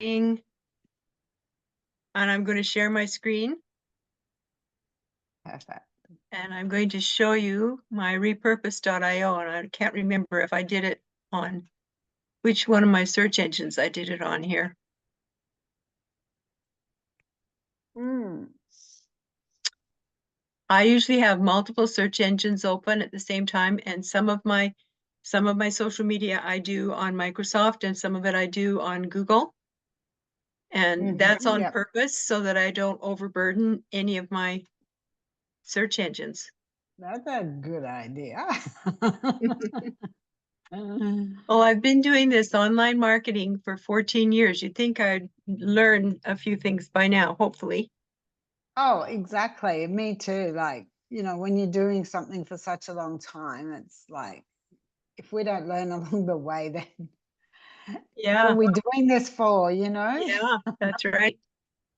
and I'm going to share my screen. Perfect. And I'm going to show you my repurpose.io, and I can't remember if I did it on which one of my search engines I did it on here. I usually have multiple search engines open at the same time, and some of my social media I do on Microsoft, and some of it I do on Google. And that's on purpose so that I don't overburden any of my search engines. That's a good idea. Well, I've been doing this online marketing for 14 years. You'd think I'd learn a few things by now, hopefully. Oh, exactly. Me too. Like, when you're doing something for such a long time, it's like, if we don't learn along the way, then what are we doing this for, Yeah, that's right.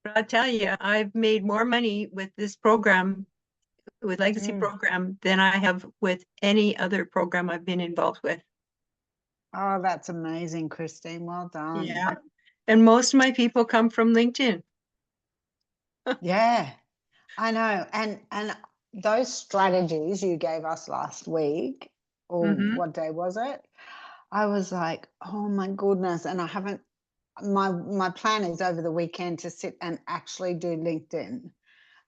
But I'll tell you, I've made more money with this program, with Legacy program, than I have with any other program I've been involved with. Oh, that's amazing, Christine. Well done. Yeah. And most of my people come from LinkedIn. Yeah, I know. And those strategies you gave us last week, or what day was it? I was like, oh my goodness. And I haven't, my plan is over the weekend to sit and actually do LinkedIn,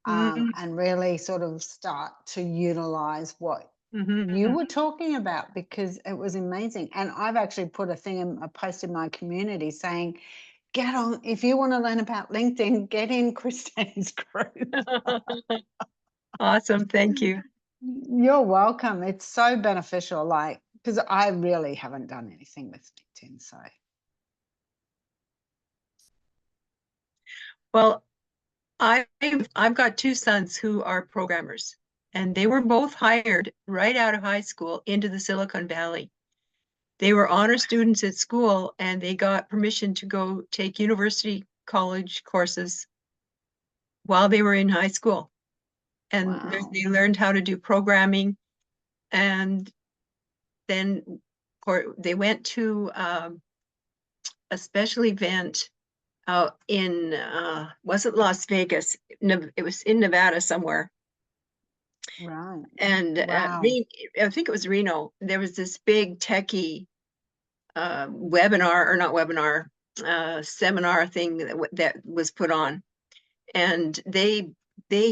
and really sort of start to utilize what you were talking about, because it was amazing. And I've actually put a post in my community saying, get on, if you want to learn about LinkedIn, get in Christine's group. Awesome. Thank you. You're welcome. It's so beneficial, like, because I really haven't done anything with LinkedIn. So, well, I've got two sons who are programmers, and they were both hired right out of high school into the Silicon Valley. They were honor students at school, and they got permission to go take university college courses while they were in high school. And they learned how to do programming. And then they went to a special event out in, wasn't Las Vegas. It was in Nevada somewhere. right. And Wow. I think it was Reno. There was this big techie webinar, or not webinar, seminar thing that was put on. And they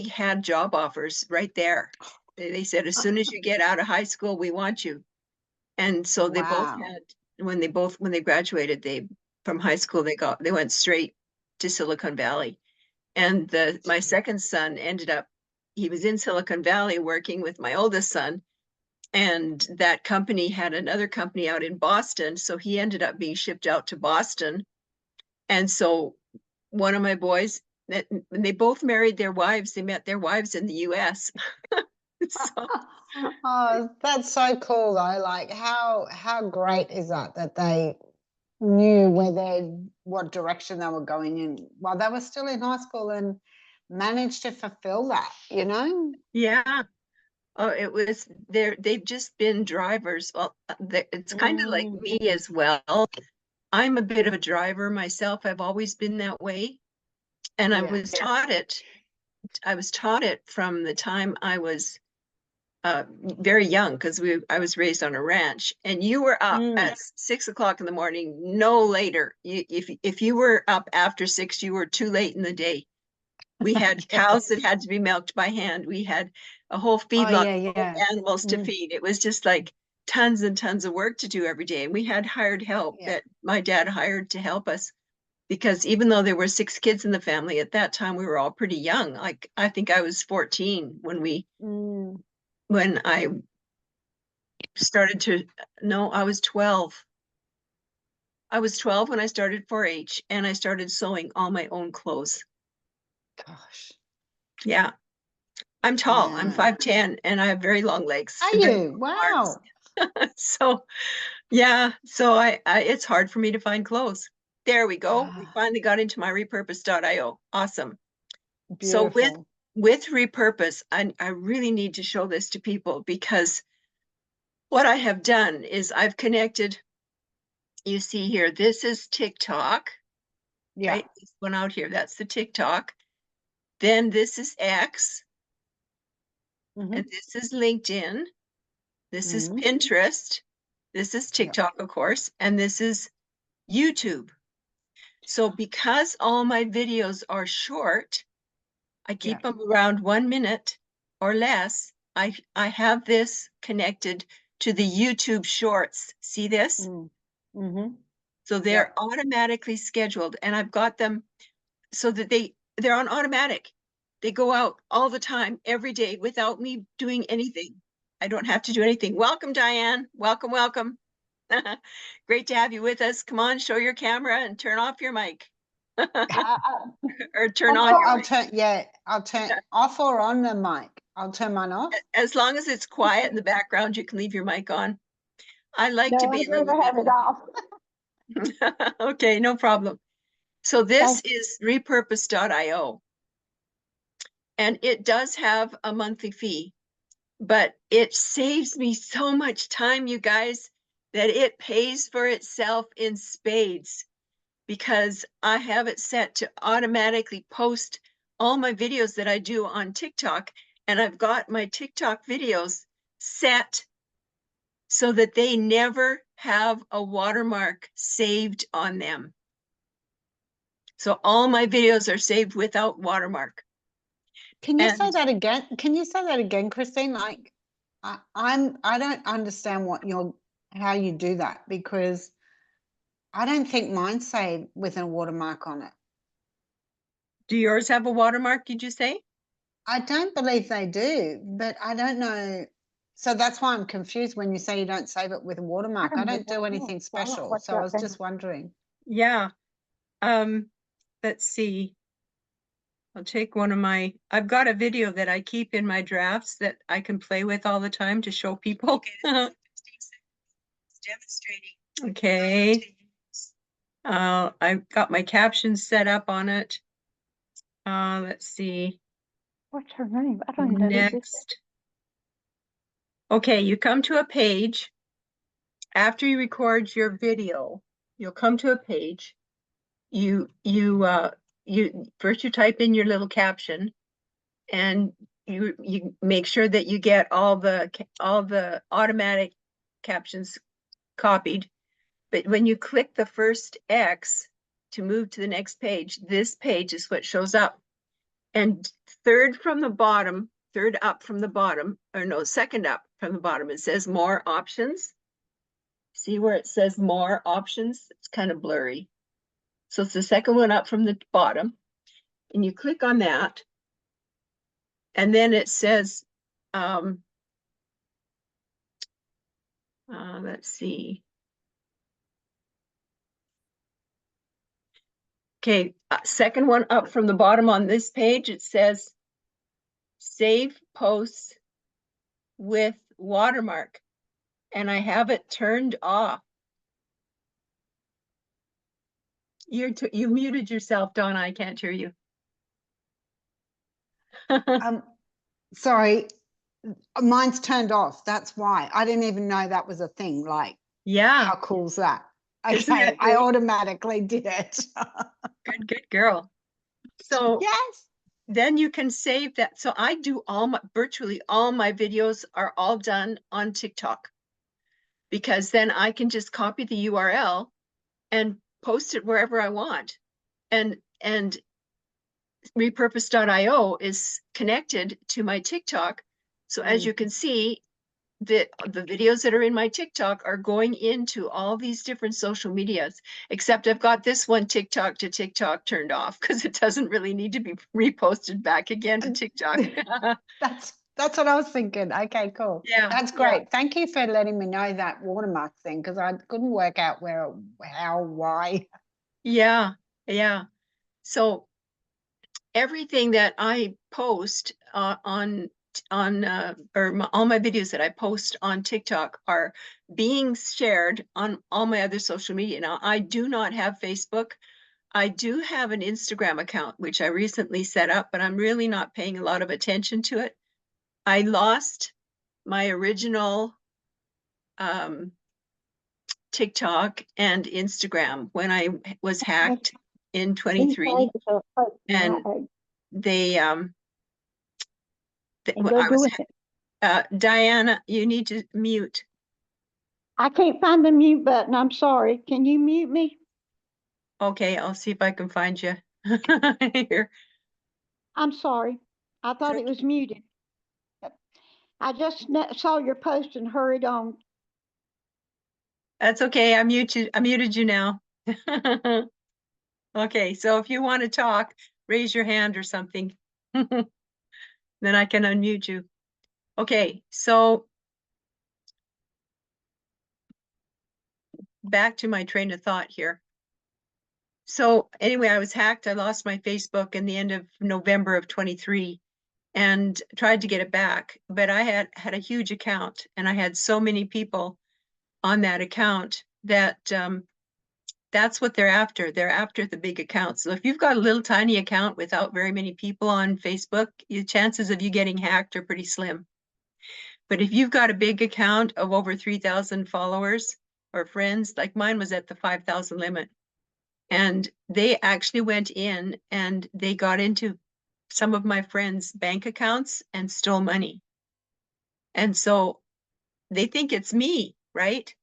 had job offers right there. They said, as soon as you get out of high school, we want you. And so they both had, when they graduated, from high school, they went straight to Silicon Valley. And my second son he was in Silicon Valley working with my oldest son, and that company had another company out in Boston, so he ended up being shipped out to Boston. And so one of my boys, they both married their wives. They met their wives in the US. So, oh, that's so cool though. Like, how great is that they knew what direction they were going in while they were still in high school, and managed to fulfill that, yeah. Oh, they've just been drivers. Well, it's kind of like me as well. I'm a bit of a driver myself. I've always been that way. And I was taught it. I was taught it from the time I was very young, because I was raised on a ranch, and you were up at 6 o'clock in the morning, no later. If you were up after 6, you were too late in the day. We had cows that had to be milked by hand. We had a whole feedlot full of animals to feed. It was just like tons and tons of work to do every day. And we had hired help that my dad hired to help us, because even though there were 6 kids in the family at that time, we were all pretty young. Like, I think I was 14 when I started to, no, I was 12. I was 12 when I started 4-H, and I started sewing all my own clothes. Gosh. Yeah. I'm tall. I'm 5'10", and I have very long legs. Are you? Wow. So, yeah. So it's hard for me to find clothes. There we go. We finally got into my repurpose.io. Awesome. Beautiful. So with repurpose, I really need to show this to people, because what I have done is I've connected, you see here, this is TikTok. Yeah. right? This one out here, that's the TikTok. Then this is X, Mm-hmm. and this is LinkedIn. This is Mm-hmm. Pinterest. This is Yeah. TikTok, of course, and this is YouTube. So because all my videos are short, I Yeah. keep them around 1 minute or less. I have this connected to the YouTube Shorts. See this? Mm. Mm-hmm. So Yeah. they're automatically scheduled, and I've got them so that they're on automatic. They go out all the time, every day, without me doing anything. I don't have to do anything. Welcome, Diane. Welcome, welcome. Great to have you with us. Come on, show your camera and turn off your mic. Or turn on your I'll mic. turn, yeah, I'll turn off or on the mic. I'll turn mine off. As long as it's quiet in the background, you can leave your mic on. I like to No, be I'd a little rather bit. have it off. Okay, no problem. So this Thank is repurpose.io, and it does have a monthly fee, but it saves me so much time, you guys, that it pays for itself in spades because I have it set to automatically post all my videos that I do on TikTok, and I've got my TikTok videos set so that they never have a watermark saved on them. So all my videos are saved without watermark. Can you say And that again? Can you say that again, Christine? Like, I don't understand how you do that, because I don't think mine's saved with a watermark on it. do yours have a watermark, did you say? I don't believe they do, but I don't know. So that's why I'm confused when you say you don't save it with a watermark. I don't do anything special. So I was just wondering. Yeah. Let's see. I'll take one of I've got a video that I keep in my drafts that I can play with all the time to show people. Okay. I've got my captions set up on it. Let's see. What's her name? I don't know who this is. Next. Okay, you come to a page. After you record your video, you'll come to a page. You first you type in your little caption, and you make sure that you get all the automatic captions copied. But when you click the first X to move to the next page, this page is what shows up. And third from the bottom, third up from the bottom, or no, second up from the bottom, it says more options. See where it says more options? It's kind of blurry. So it's the second one up from the bottom, and you click on that, and then it says, let's see. Okay, second one up from the bottom on this page, it says save posts with watermark, and I have it turned off. You muted yourself, Donna. I can't hear you. Sorry, mine's turned off. That's why. I didn't even know that was a thing. Like, Yeah, how cool's that? isn't Okay, that I great? automatically did it. Good girl. So Yes. then you can save that. So I do virtually all my videos are all done on TikTok, because then I can just copy the URL and post it wherever I want. And repurpose.io is connected to my TikTok. So as you can see, the videos that are in my TikTok are going into all these different social medias, except I've got this one TikTok to TikTok turned off because it doesn't really need to be reposted back again to TikTok. That's what I was thinking. Okay, cool. Yeah, That's yeah, great. Thank you for letting me know that watermark thing, because I couldn't work out how, why. yeah, yeah. So everything that I post all my videos that I post on TikTok are being shared on all my other social media. Now, I do not have Facebook. I do have an Instagram account, which I recently set up, but I'm really not paying a lot of attention to it. I lost my original TikTok and Instagram when I was hacked in These 23, ladies are posting and right here, they and well, go I do was it. Diana, you need to mute. I can't find the mute button. I'm sorry. Can you mute me? Okay, I'll see if I can find you here. I'm sorry. I thought it was muted. I just saw your post and hurried on. That's okay. I muted you now. Okay, so if you want to talk, raise your hand or something. Then I can unmute you. Okay, so back to my train of thought here. So anyway, I was hacked. I lost my Facebook in the end of November of 23 and tried to get it back. But I had a huge account and I had so many people on that account that that's what they're after. They're after the big accounts. So if you've got a little tiny account without very many people on Facebook, the chances of you getting hacked are pretty slim. But if you've got a big account of over 3,000 followers or friends, like mine was at the 5,000 limit, and they actually went in and they got into some of my friends' bank accounts and stole money. And so they think it's me, right?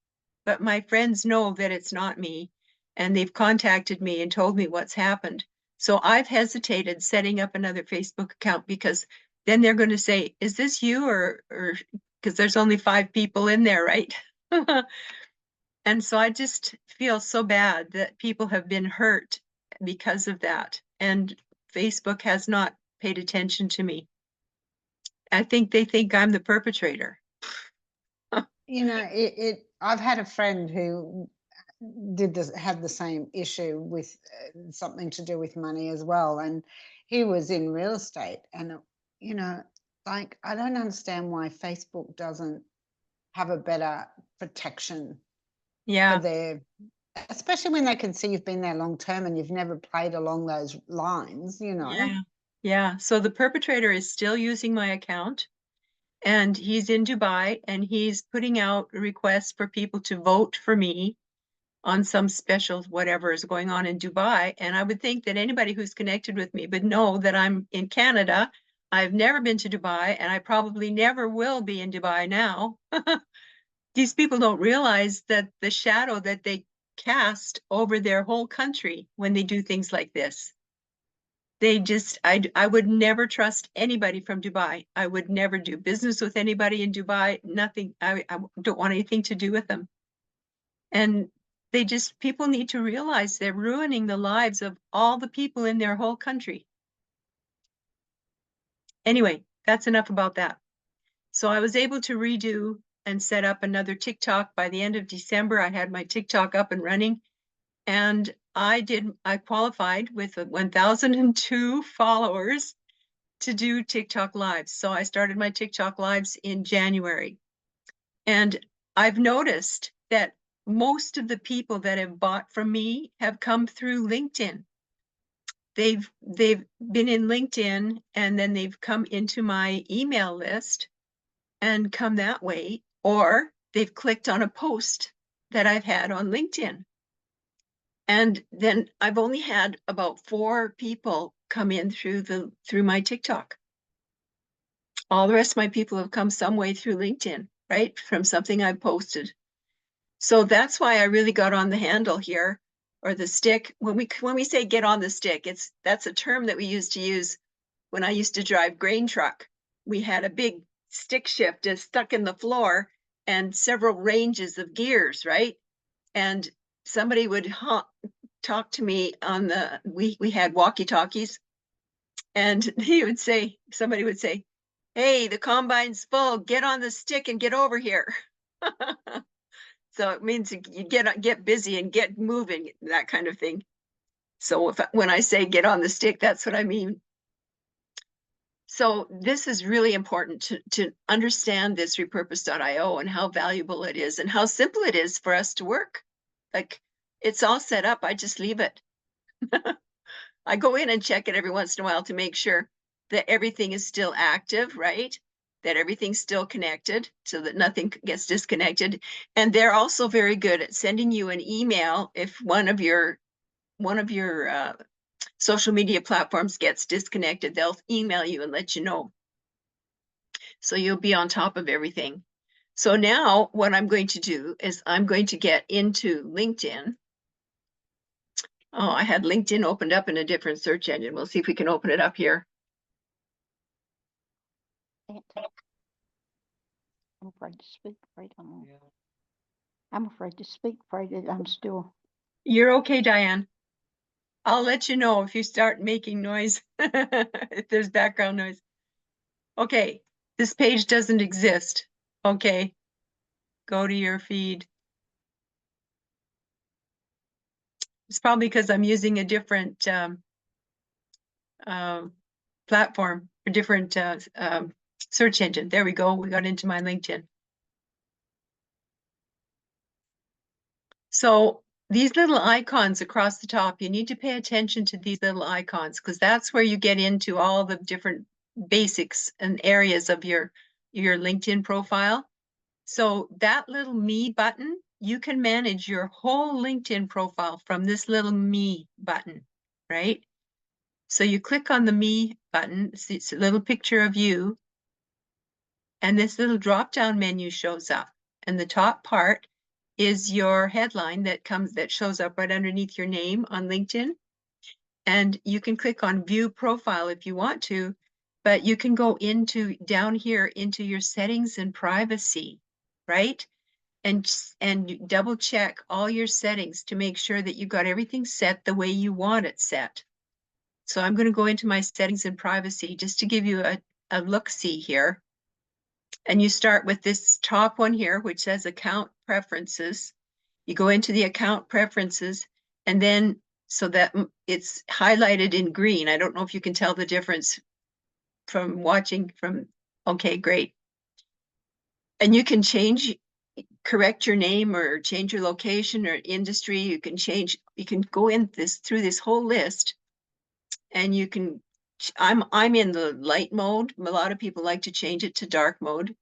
But my friends know that it's not me, and they've contacted me and told me what's happened. So I've hesitated setting up another Facebook account because then they're going to say, is this you? Or because there's only 5 people in there, right? And so I just feel so bad that people have been hurt because of that. And Facebook has not paid attention to me. I think they think I'm the perpetrator. You know, I've had a friend who had the same issue with something to do with money as well, and he was in real estate, and you know, like, I don't understand why Facebook doesn't have a better protection for Yeah. their, especially when they can see you've been there long term and you've never played along those lines, you know. Yeah. Yeah. So the perpetrator is still using my account and he's in Dubai and he's putting out requests for people to vote for me on some special whatever is going on in Dubai. And I would think that anybody who's connected with me would know that I'm in Canada. I've never been to Dubai and I probably never will be in Dubai now. These people don't realize that the shadow that they cast over their whole country when they do things like this. They just, I would never trust anybody from Dubai. I would never do business with anybody in Dubai. Nothing. I don't want anything to do with them. And they just, people need to realize they're ruining the lives of all the people in their whole country. Anyway, that's enough about that. So I was able to redo and set up another TikTok by the end of December. I had my TikTok up and running and I qualified with 1,002 followers to do TikTok lives. So I started my TikTok lives in January. And I've noticed that most of the people that have bought from me have come through LinkedIn. They've been in LinkedIn and then they've come into my email list and come that way, or they've clicked on a post that I've had on LinkedIn. And then I've only had about 4 people come in through my TikTok. All the rest of my people have come some way through LinkedIn, right? From something I've posted. So that's why I really got on the handle here, or the stick. When we say get on the stick, that's a term that we used to use when I used to drive grain truck. We had a big stick shift stuck in the floor and several ranges of gears, right? And somebody would talk to me on we had walkie-talkies, and somebody would say, hey, the combine's full, get on the stick and get over here. So it means you get busy and get moving, that kind of thing. So when I say get on the stick, that's what I mean. So this is really important to understand this repurpose.io and how valuable it is and how simple it is for us to work. Like, it's all set up. I just leave it. I go in and check it every once in a while to make sure that everything is still active, right? That everything's still connected so that nothing gets disconnected. And they're also very good at sending you an email if one one of your social media platforms gets disconnected, they'll email you and let you know. So you'll be on top of everything. So now what I'm going to do is I'm going to get into LinkedIn. Oh, I had LinkedIn opened up in a different search engine. We'll see if we can open it up here. I'm afraid to speak, I'm afraid to speak, afraid that I'm still. You're okay, Diane. I'll let you know if you start making noise, if there's background noise. Okay, this page doesn't exist. Okay, go to your feed. It's probably because I'm using a different platform, a different search engine. There we go. We got into my LinkedIn. So these little icons across the top, you need to pay attention to these little icons because that's where you get into all the different basics and areas of your LinkedIn profile. So that little me button, you can manage your whole LinkedIn profile from this little me button, right? So you click on the me button, it's a little picture of you, and this little drop-down menu shows up. And the top part is your headline that shows up right underneath your name on LinkedIn. And you can click on view profile if you want to, but you can go down here into your settings and privacy, right? And double check all your settings to make sure that you got everything set the way you want it set. So I'm going to go into my settings and privacy just to give you a look-see here. And you start with this top one here, which says account preferences. You go into the account preferences, and then so that it's highlighted in green. I don't know if you can tell the difference from watching from, okay, great. And you can correct your name or change your location or industry. You can go in through this whole list, and you can, I'm in the light mode. A lot of people like to change it to dark mode,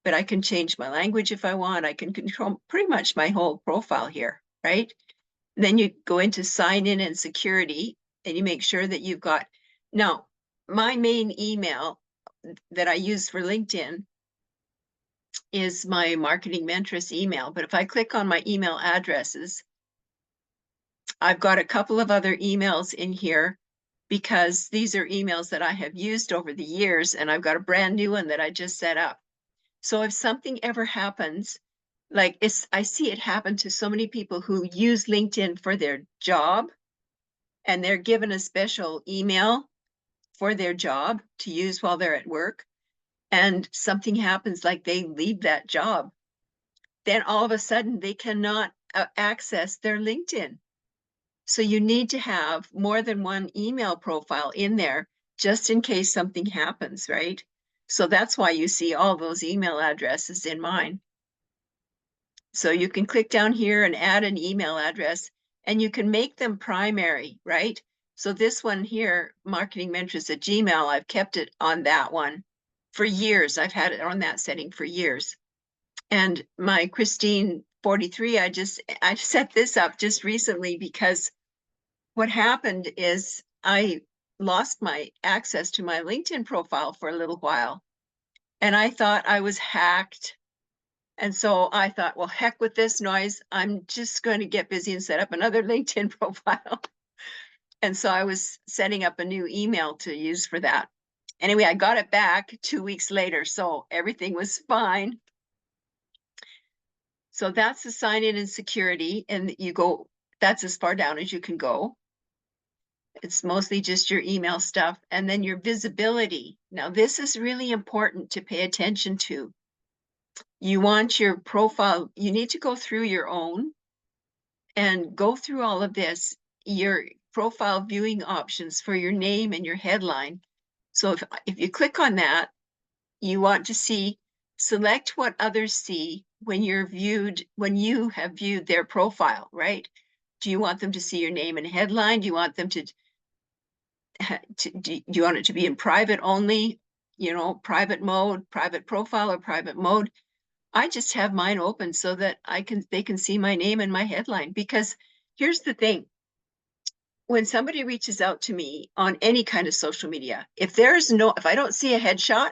but I can change my language if I want. I can control pretty much my whole profile here, right? And then you go into sign in and security, and you make sure that you've got, now, my main email that I use for LinkedIn is my marketing mentress email. But if I click on my email addresses, I've got a couple of other emails in here because these are emails that I have used over the years, and I've got a brand new one that I just set up. So if something ever happens, like I see it happen to so many people who use LinkedIn for their job, and they're given a special email for their job to use while they're at work, and something happens, like they leave that job, then all of a sudden they cannot access their LinkedIn. So you need to have more than one email profile in there just in case something happens, right? So that's why you see all those email addresses in mine. So you can click down here and add an email address, and you can make them primary, right? So this one here, marketing mentress at Gmail, I've kept it on that one for years. I've had it on that setting for years. And my Christine 43, I set this up just recently because what happened is I lost my access to my LinkedIn profile for a little while, and I thought I was hacked. And so I thought, well, heck with this noise. I'm just going to get busy and set up another LinkedIn profile. And so I was setting up a new email to use for that. Anyway, I got it back 2 weeks later, so everything was fine. So that's the sign in and security, and that's as far down as you can go. It's mostly just your email stuff, and then your visibility. Now, this is really important to pay attention to. You want your profile, you need to go through your own and go through all of this, your profile viewing options for your name and your headline. So if you click on that, you want to select what others see when you have viewed their profile, right? Do you want them to see your name and headline? Do you want them do you want it to be in private only, private mode, private profile, or private mode? I just have mine open so that they can see my name and my headline, because here's the thing. when somebody reaches out to me on any kind of social media, if I don't see a headshot,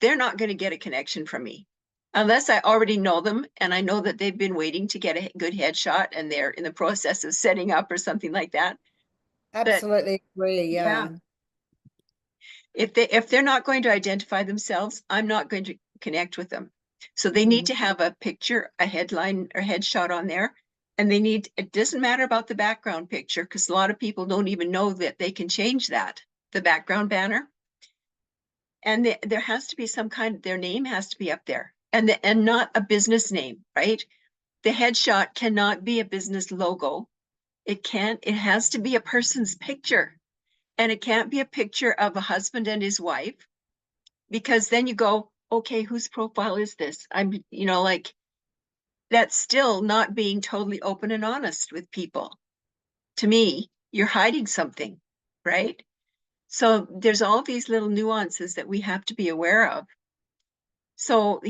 they're not going to get a connection from me unless I already know them and I know that they've been waiting to get a good headshot and they're in the process of setting up or something like that. But Absolutely agree. yeah, Yeah. if they're not going to identify themselves, I'm not going to connect with them. So they need to have a picture, a headline or headshot on there. And it doesn't matter about the background picture because a lot of people don't even know that they can change that, the background banner. And there has to be their name has to be up there and not a business name, right? The headshot cannot be a business logo. It has to be a person's picture. And it can't be a picture of a husband and his wife, because then you go, okay, whose profile is this? Like that's still not being totally open and honest with people. To me, you're hiding something, right? So there's all these little nuances that we have to be aware of. So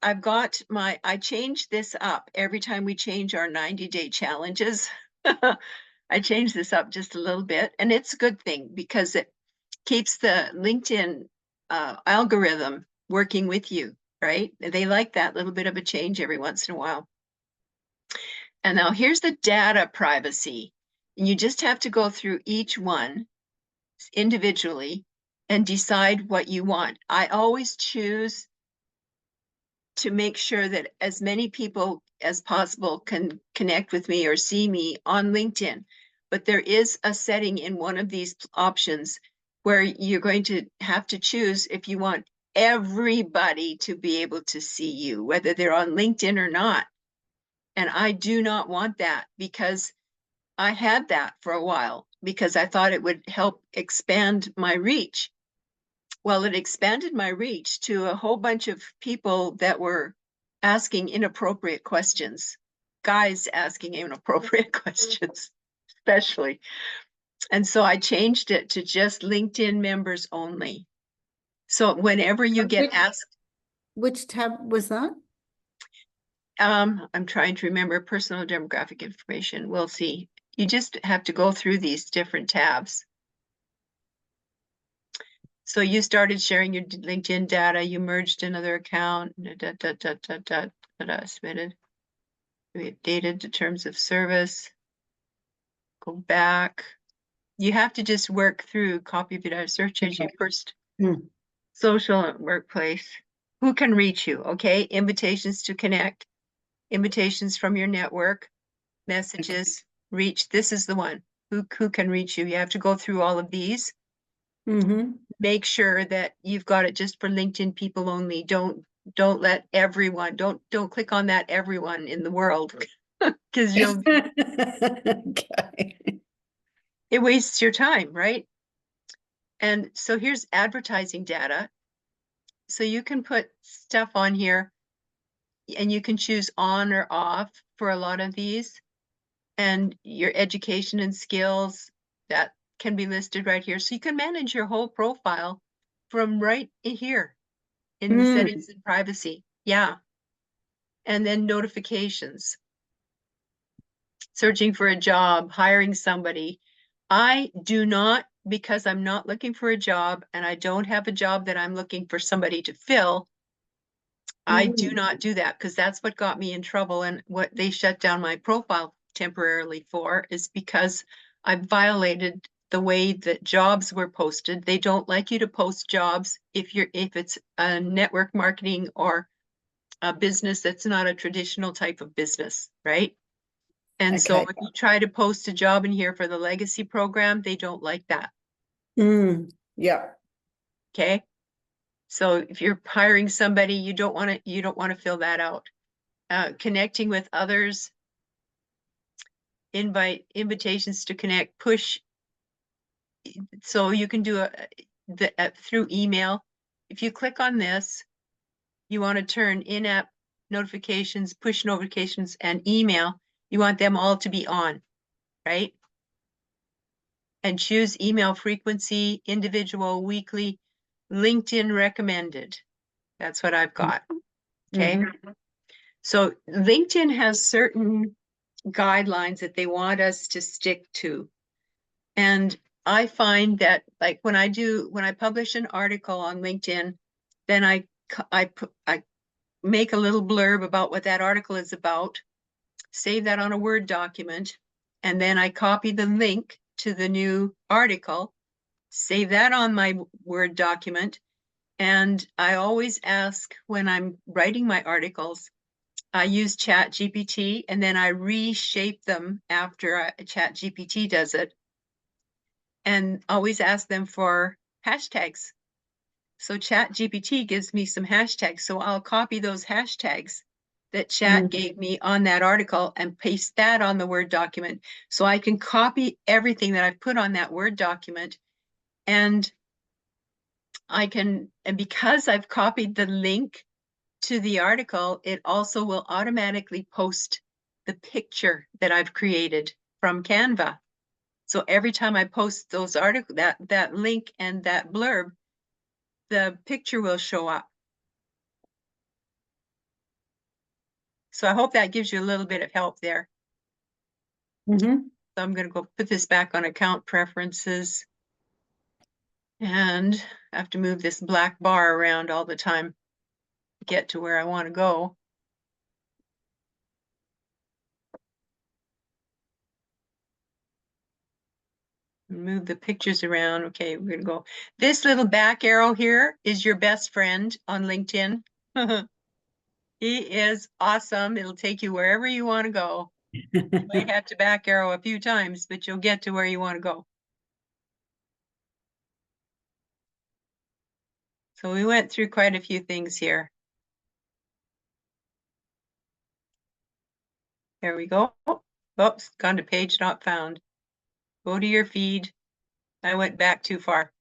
I change this up every time we change our 90-day challenges. I change this up just a little bit, and it's a good thing because it keeps the LinkedIn algorithm working with you, right? They like that little bit of a change every once in a while. And now here's the data privacy. And you just have to go through each one individually and decide what you want. I always choose to make sure that as many people as possible can connect with me or see me on LinkedIn. But there is a setting in one of these options where you're going to have to choose if you want everybody to be able to see you, whether they're on LinkedIn or not. And I do not want that because I had that for a while because I thought it would help expand my reach. Well, it expanded my reach to a whole bunch of people that were asking inappropriate questions, guys asking inappropriate questions, especially. And so I changed it to just LinkedIn members only. So whenever you get asked, Which tab was that? I'm trying to remember personal demographic information. We'll see. You just have to go through these different tabs. So you started sharing your LinkedIn data, you merged another account, submitted. We updated the terms of service. Go back. You have to just work through copy of data search as your first social workplace. Who can reach you? Okay. Invitations to connect, invitations from your network, messages, reach. This is the one. Who can reach you? You have to go through all of these. Make sure that you've got it just for LinkedIn people only. Don't let everyone, don't click on that everyone in the world because Okay. it wastes your time, right? And so here's advertising data. So you can put stuff on here and you can choose on or off for a lot of these. And your education and skills, that can be listed right here. So you can manage your whole profile from right here in settings and privacy. Yeah. And then notifications, searching for a job, hiring somebody. I do not, because I'm not looking for a job and I don't have a job that I'm looking for somebody to fill. I do not do that because that's what got me in trouble, and what they shut down my profile temporarily for is because I violated the way that jobs were posted. They don't like you to post jobs if it's a network marketing or a business that's not a traditional type of business, right? And so if you try to post a job in here for the legacy program, they don't like that. Yeah. Okay. So if you're hiring somebody, you don't want to fill that out. Connecting with others, invitations to connect, push. So you can do through email. If you click on this, you want to turn in-app notifications, push notifications, and email. You want them all to be on, right? And choose email frequency, individual, weekly, LinkedIn recommended. That's what I've got. Okay. So LinkedIn has certain guidelines that they want us to stick to. And I find that like when I publish an article on LinkedIn, then I make a little blurb about what that article is about, save that on a Word document, and then I copy the link to the new article, save that on my Word document. And I always ask when I'm writing my articles, I use Chat GPT and then I reshape them after Chat GPT does it, and always ask them for hashtags. So Chat GPT gives me some hashtags. So I'll copy those hashtags that Chat gave me on that article and paste that on the Word document. So I can copy everything that I've put on that Word document, and and because I've copied the link to the article, it also will automatically post the picture that I've created from Canva. So every time I post those that link and that blurb, the picture will show up. So I hope that gives you a little bit of help there. So I'm going to go put this back on account preferences. And I have to move this black bar around all the time to get to where I want to go. Move the pictures around. Okay, we're going to go. This little back arrow here is your best friend on LinkedIn. He is awesome. It'll take you wherever you want to go. You might have to back arrow a few times, but you'll get to where you want to go. So we went through quite a few things here. There we go. Oops, gone to page not found. Go to your feed. I went back too far.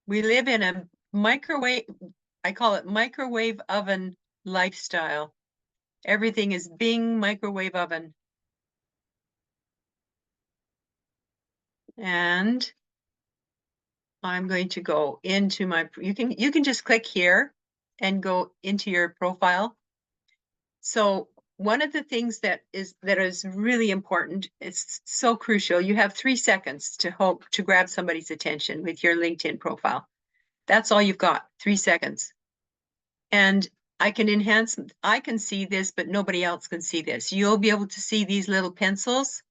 We live in a microwave, I call it microwave oven lifestyle. Everything is Bing microwave oven. And I'm going to go into my, you can just click here and go into your profile. So one of the things that is really important, it's so crucial. You have 3 seconds to grab somebody's attention with your LinkedIn profile. That's all you've got, 3 seconds. And I can see this, but nobody else can see this. You'll be able to see these little pencils.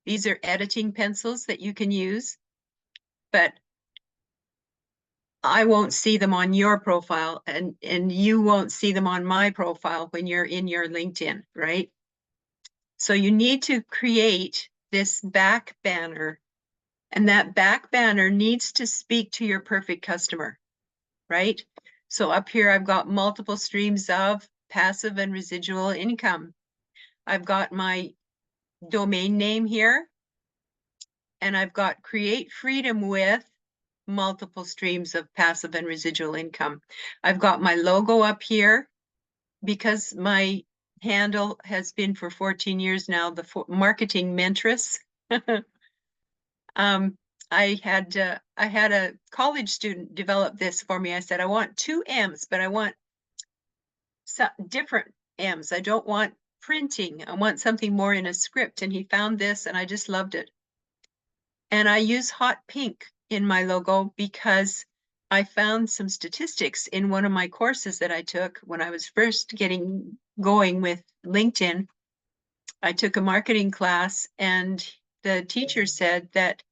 These are editing pencils that you can use, but I won't see them on your profile, and you won't see them on my profile when you're in your LinkedIn, right? So you need to create this back banner, and that back banner needs to speak to your perfect customer, right? So up here, I've got multiple streams of passive and residual income. I've got my domain name here, and I've got create freedom with multiple streams of passive and residual income. I've got my logo up here because my handle has been for 14 years now, the marketing mentress. I had a college student develop this for me. I said, I want 2 M's, but I want different M's. I don't want printing. I want something more in a script. And he found this and I just loved it. And I use hot pink in my logo because I found some statistics in one of my courses that I took when I was first getting going with LinkedIn. I took a marketing class and the teacher said that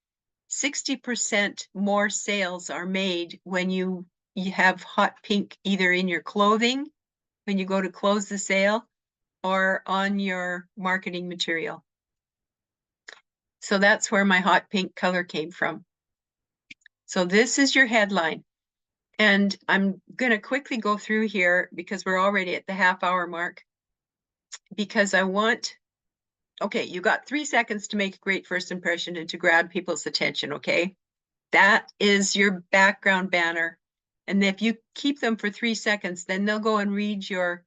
60% more sales are made when you have hot pink either in your clothing when you go to close the sale or on your marketing material. So that's where my hot pink color came from. So this is your headline. And I'm going to quickly go through here because we're already at the half-hour mark. Because I want, okay, you got 3 seconds to make a great first impression and to grab people's attention, okay? That is your background banner. And if you keep them for 3 seconds, then they'll go and read your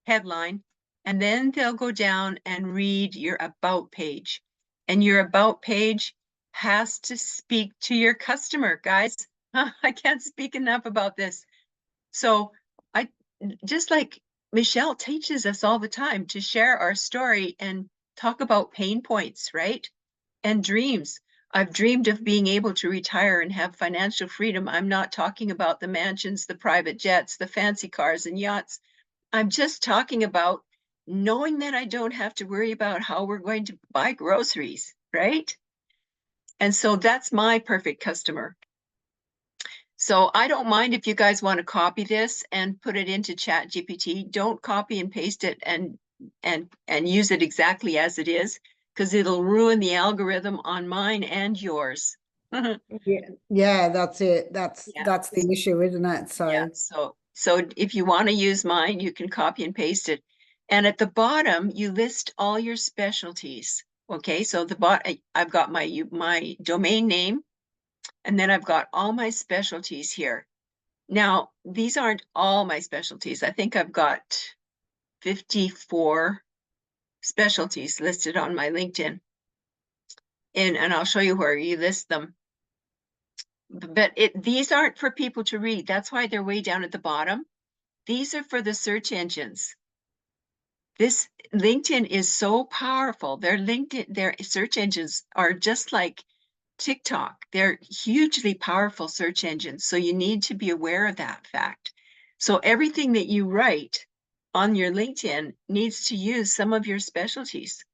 headline, and then they'll go down and read your about page. And your about page has to speak to your customer, guys. I can't speak enough about this. So I just like Michelle teaches us all the time to share our story and talk about pain points, right? And dreams. I've dreamed of being able to retire and have financial freedom. I'm not talking about the mansions, the private jets, the fancy cars and yachts. I'm just talking about knowing that I don't have to worry about how we're going to buy groceries, right? And so that's my perfect customer. So I don't mind if you guys want to copy this and put it into Chat GPT. Don't copy and paste it and use it exactly as it is, because it'll ruin the algorithm on mine and yours. Yeah, that's it. That's Yeah. the issue, isn't it? Yeah. So if you want to use mine, you can copy and paste it. And at the bottom, you list all your specialties. Okay, so I've got my domain name, and then I've got all my specialties here. Now, these aren't all my specialties. I think I've got 54 specialties listed on my LinkedIn. And I'll show you where you list them. But these aren't for people to read. That's why they're way down at the bottom. These are for the search engines. This LinkedIn is so powerful. Their search engines are just like TikTok. They're hugely powerful search engines. So you need to be aware of that fact. So everything that you write on your LinkedIn needs to use some of your specialties,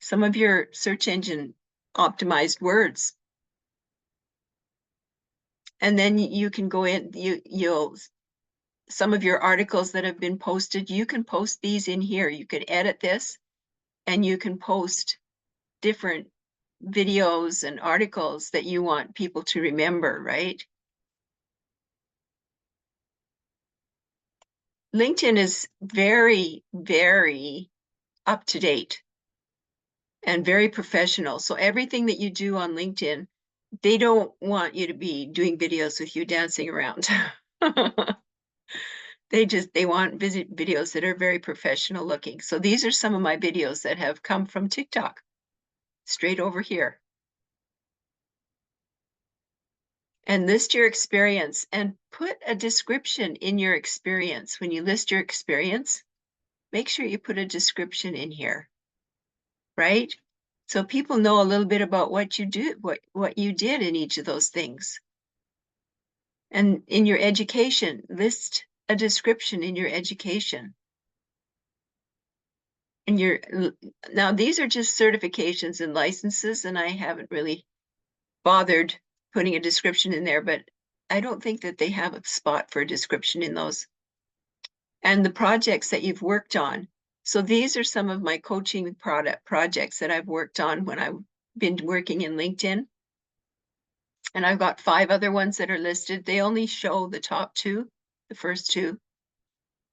some of your search engine optimized words. And then you can go in, you'll some of your articles that have been posted, you can post these in here. You could edit this and you can post different videos and articles that you want people to remember, right? LinkedIn is very, very up to date and very professional. So everything that you do on LinkedIn, they don't want you to be doing videos with you dancing around. They want videos that are very professional looking. So these are some of my videos that have come from TikTok, straight over here. And list your experience and put a description in your experience. When you list your experience, make sure you put a description in here, right? So people know a little bit about what you do, what you did in each of those things. And in your education, list a description in your education. And now these are just certifications and licenses, and I haven't really bothered putting a description in there, but I don't think that they have a spot for a description in those. And the projects that you've worked on. So these are some of my coaching projects that I've worked on when I've been working in LinkedIn. And I've got 5 other ones that are listed. They only show the top 2, the first 2.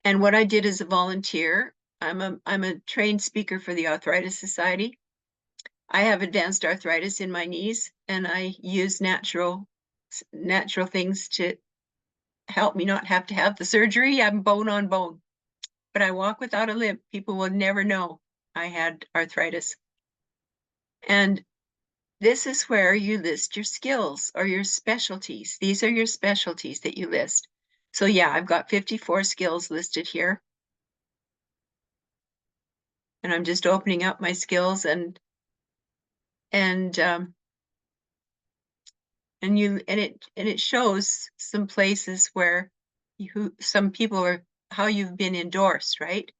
And what I did as a volunteer, I'm a trained speaker for the Arthritis Society. I have advanced arthritis in my knees, and I use natural things to help me not have to have the surgery. I'm bone on bone, but I walk without a limp. People will never know I had arthritis. And this is where you list your skills or your specialties. These are your specialties that you list. So yeah, I've got 54 skills listed here. And I'm just opening up my skills and it shows some places where some people are, how you've been endorsed, right?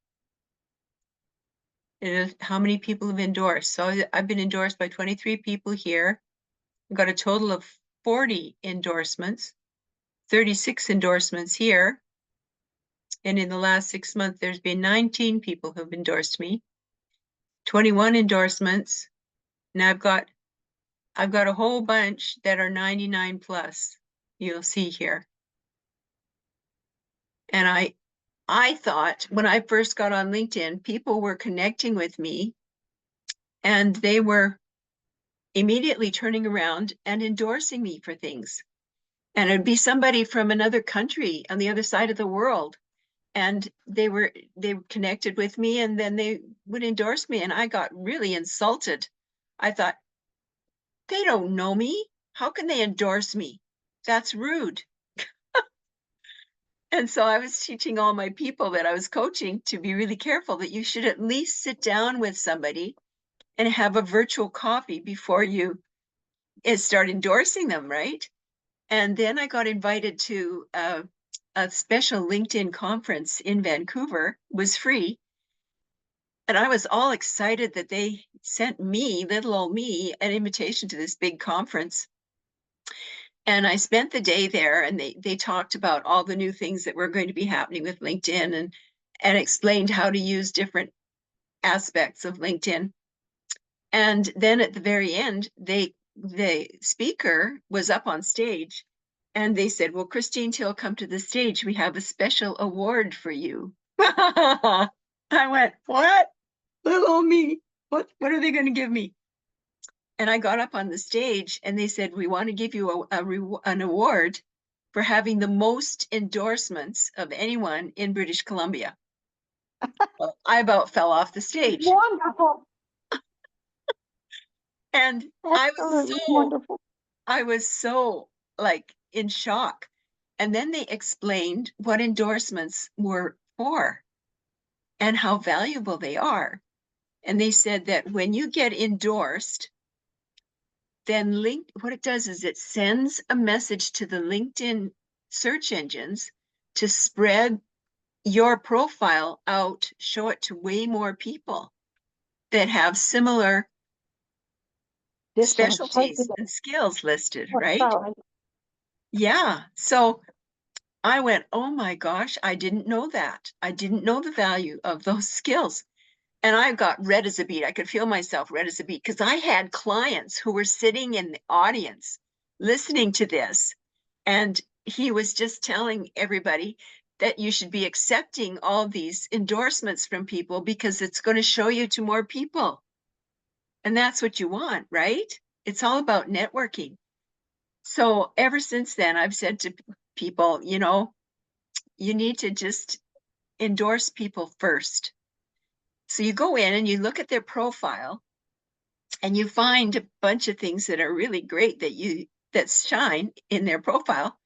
It is how many people have endorsed. So I've been endorsed by 23 people here. I've got a total of 40 endorsements, 36 endorsements here. And in the last 6 months, there's been 19 people who've endorsed me, 21 endorsements. And I've got a whole bunch that are 99 plus, you'll see here. And I thought when I first got on LinkedIn, people were connecting with me and they were immediately turning around and endorsing me for things. And it'd be somebody from another country on the other side of the world. And they connected with me and then they would endorse me. And I got really insulted. I thought, they don't know me. How can they endorse me? That's rude. And so I was teaching all my people that I was coaching to be really careful that you should at least sit down with somebody and have a virtual coffee before you start endorsing them, right? And then I got invited to a special LinkedIn conference in Vancouver, was free. And I was all excited that they sent me, little old me, an invitation to this big conference. And I spent the day there, and they talked about all the new things that were going to be happening with LinkedIn, and explained how to use different aspects of LinkedIn. And then at the very end, the speaker was up on stage, and they said, "Well, Christine Till, come to the stage. We have a special award for you." I went, "What? Little old me. What are they going to give me?" And I got up on the stage, and they said, "We want to give you an award for having the most endorsements of anyone in British Columbia." Well, I about fell off the stage. Wonderful. And Absolutely wonderful. I was so like in shock. And then they explained what endorsements were for and how valuable they are. And they said that when you get endorsed, then what it does is it sends a message to the LinkedIn search engines to spread your profile out, show it to way more people that have similar This sounds so specialties good. and skills listed, I'm right? sorry. Yeah. So I went, "Oh my gosh, I didn't know that. I didn't know the value of those skills." And I got red as a beet. I could feel myself red as a beet because I had clients who were sitting in the audience listening to this. And he was just telling everybody that you should be accepting all these endorsements from people because it's going to show you to more people. And that's what you want, right? It's all about networking. So ever since then, I've said to people, you need to just endorse people first. So you go in and you look at their profile and you find a bunch of things that are really great that shine in their profile.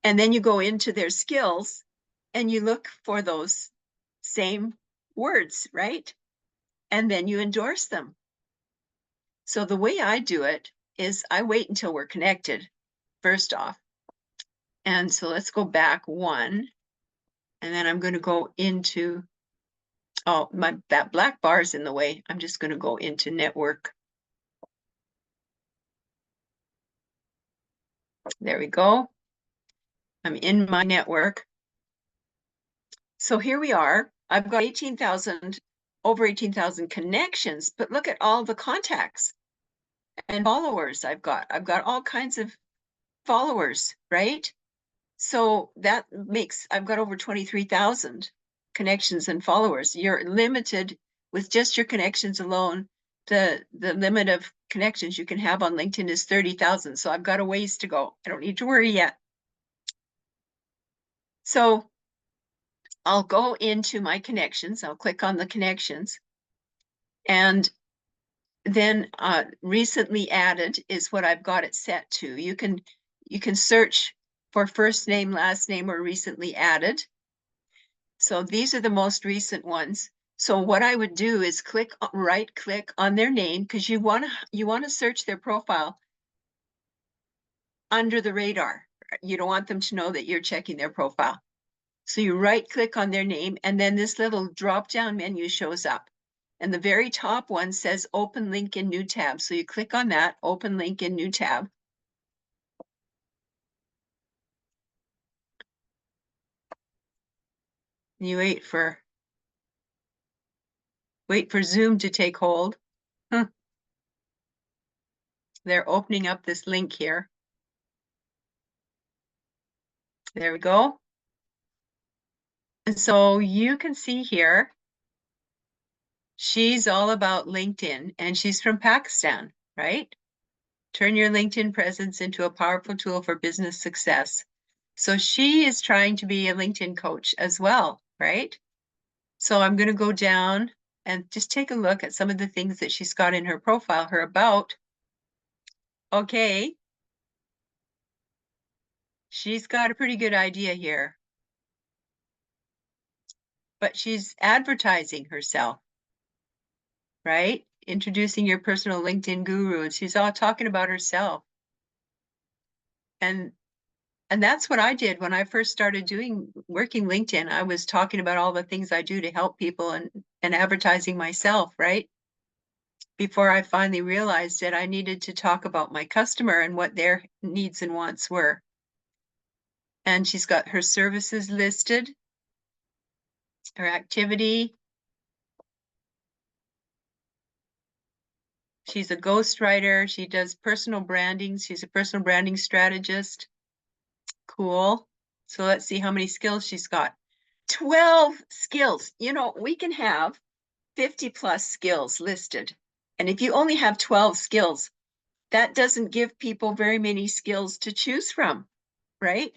And then you go into their skills and you look for those same words, right? And then you endorse them. So the way I do it is I wait until we're connected, first off. And so let's go back one. And then I'm going to go into, oh, that black bar is in the way. I'm just going to go into network. There we go. I'm in my network. So here we are. I've got over 18,000 connections, but look at all the contacts and followers I've got. I've got all kinds of followers, right? So that makes, I've got over 23,000 connections and followers. You're limited with just your connections alone. The limit of connections you can have on LinkedIn is 30,000. So I've got a ways to go. I don't need to worry yet. So I'll go into my connections. I'll click on the connections. And then recently added is what I've got it set to. You can search for first name, last name, or recently added. So these are the most recent ones. So what I would do is right click on their name because you want to search their profile under the radar. You don't want them to know that you're checking their profile. So you right click on their name and then this little drop down menu shows up. And the very top one says open link in new tab. So you click on that, open link in new tab. You wait for Zoom to take hold. They're opening up this link here. There we go. And so you can see here, she's all about LinkedIn and she's from Pakistan, right? Turn your LinkedIn presence into a powerful tool for business success. So she is trying to be a LinkedIn coach as well, right? So I'm going to go down and just take a look at some of the things that she's got in her profile, her about. Okay. She's got a pretty good idea here. but she's advertising herself, right? Introducing your personal LinkedIn guru, and she's all talking about herself. And that's what I did when I first started working LinkedIn. I was talking about all the things I do to help people and advertising myself, right? Before I finally realized that I needed to talk about my customer and what their needs and wants were. And she's got her services listed, her activity. She's a ghostwriter. She does personal branding. She's a personal branding strategist. Cool. So let's see how many skills she's got. 12 skills. You know, we can have 50 plus skills listed. And if you only have 12 skills, that doesn't give people very many skills to choose from, right?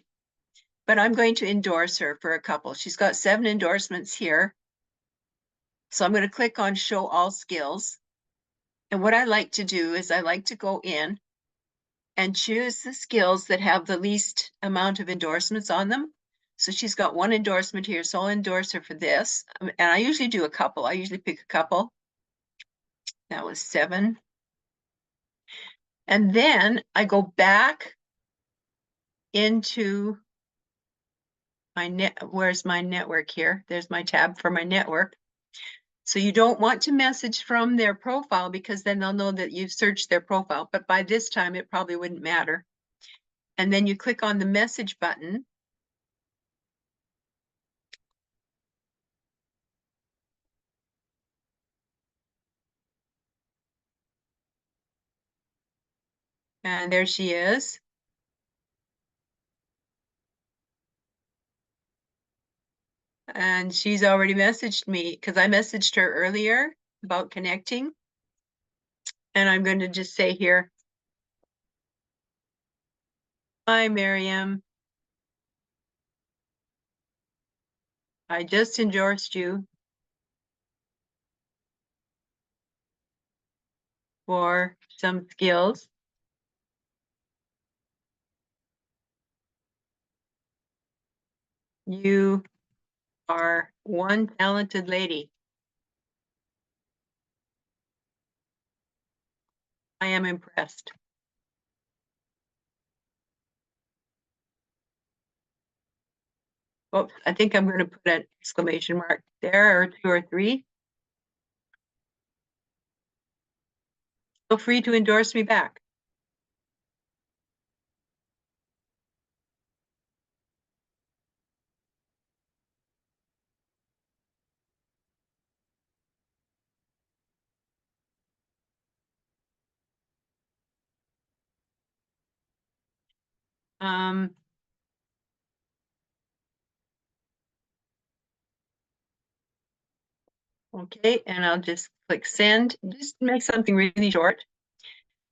But I'm going to endorse her for a couple. She's got 7 endorsements here. So I'm going to click on show all skills. And what I like to do is I like to go in and choose the skills that have the least amount of endorsements on them. So she's got 1 endorsement here, so I'll endorse her for this. And I usually do a couple. I usually pick a couple. That was 7. And then I go back into my where's my network here? There's my tab for my network. So you don't want to message from their profile because then they'll know that you've searched their profile. But by this time, it probably wouldn't matter. And then you click on the message button. And there she is. And she's already messaged me because I messaged her earlier about connecting. And I'm going to just say here, hi, Miriam. I just endorsed you for some skills. You are one talented lady. I am impressed. Oops, I think I'm going to put an exclamation mark there, or 2 or 3. Feel free to endorse me back. Okay, and I'll just click send. Just make something really short.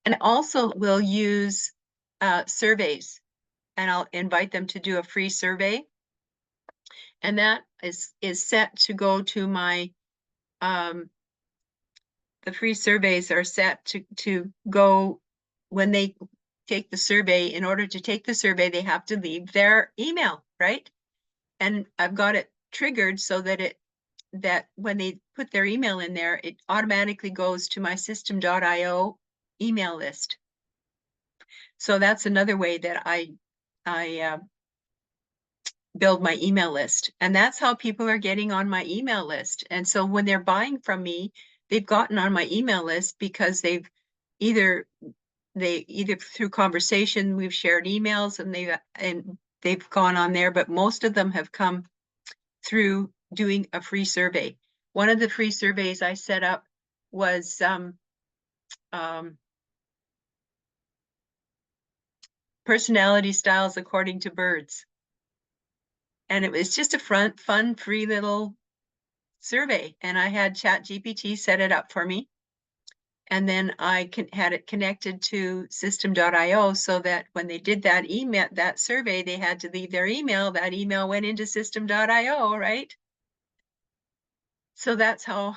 And also we'll use surveys, and I'll invite them to do a free survey. And that is set to go to my the free surveys are set to go when they take the survey. In order to take the survey, they have to leave their email, right? And I've got it triggered so that that when they put their email in there, it automatically goes to my system.io email list. So that's another way that I build my email list. And that's how people are getting on my email list. And so when they're buying from me, they've gotten on my email list because either through conversation, we've shared emails and they've gone on there, but most of them have come through doing a free survey. One of the free surveys I set up was personality styles according to birds. And it was just a fun, free little survey. And I had ChatGPT set it up for me. And then I had it connected to system.io so that when they did that survey, they had to leave their email. That email went into system.io, right? So that's how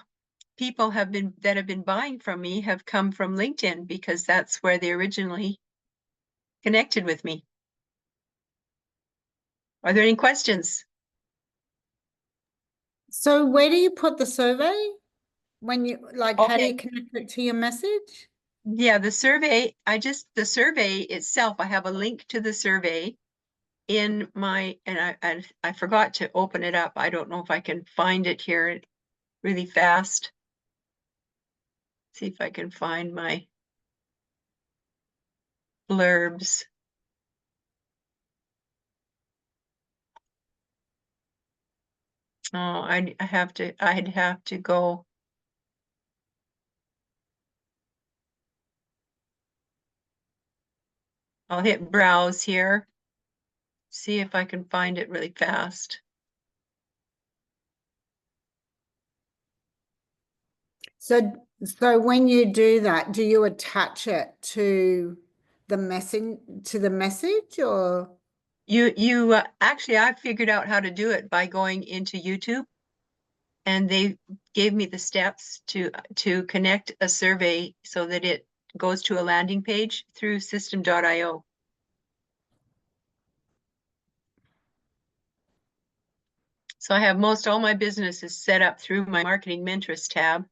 people that have been buying from me have come from LinkedIn, because that's where they originally connected with me. Are there any questions? So where do you put the survey? When you like, how do you Okay. connect it to your message? Yeah, the survey, the survey itself, I have a link to the survey in my, and I forgot to open it up. I don't know if I can find it here really fast. See if I can find my blurbs. Oh, I'd have to go. I'll hit browse here. See if I can find it really fast. So when you do that, do you attach it to the message or? You actually, I figured out how to do it by going into YouTube, and they gave me the steps to connect a survey so that it goes to a landing page through system.io. So I have most all my businesses set up through my marketing mentors tab.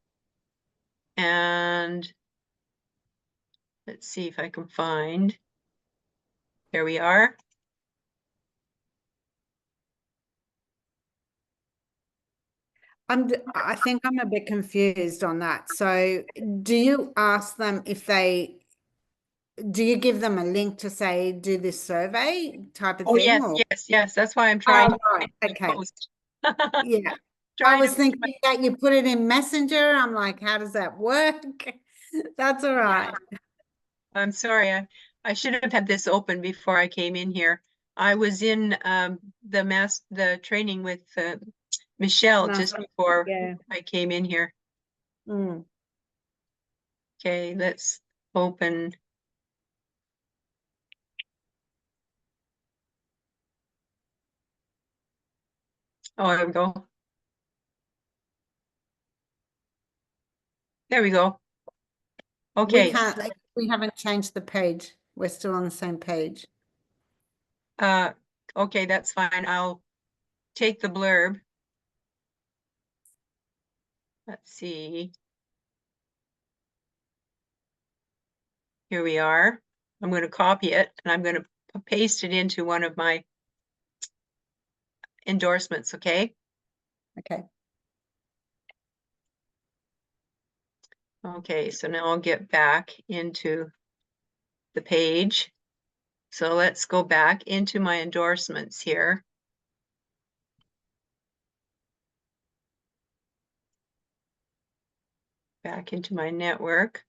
And let's see if I can find. There we are. I think I'm a bit confused on that. So do you ask them do you give them a link to say, do this survey type of Oh thing yes, or? yes, yes. That's why I'm trying Oh, to right. find my Okay. post. Yeah. I Trying to was find my, thinking that you put it in Messenger. I'm like, how does that work? That's all yeah. right. I'm sorry. I should have had this open before I came in here. I was in the training with Michelle No, just before yeah. I came in here. Mm. Okay, let's open. Oh, there we go. There we go. Okay. We haven't changed the page. We're still on the same page. Uh, okay, that's fine. I'll take the blurb. Let's see. Here we are. I'm going to copy it and I'm going to paste it into one of my endorsements, okay? Okay. Okay, so now I'll get back into the page. So let's go back into my endorsements here. Back into my network.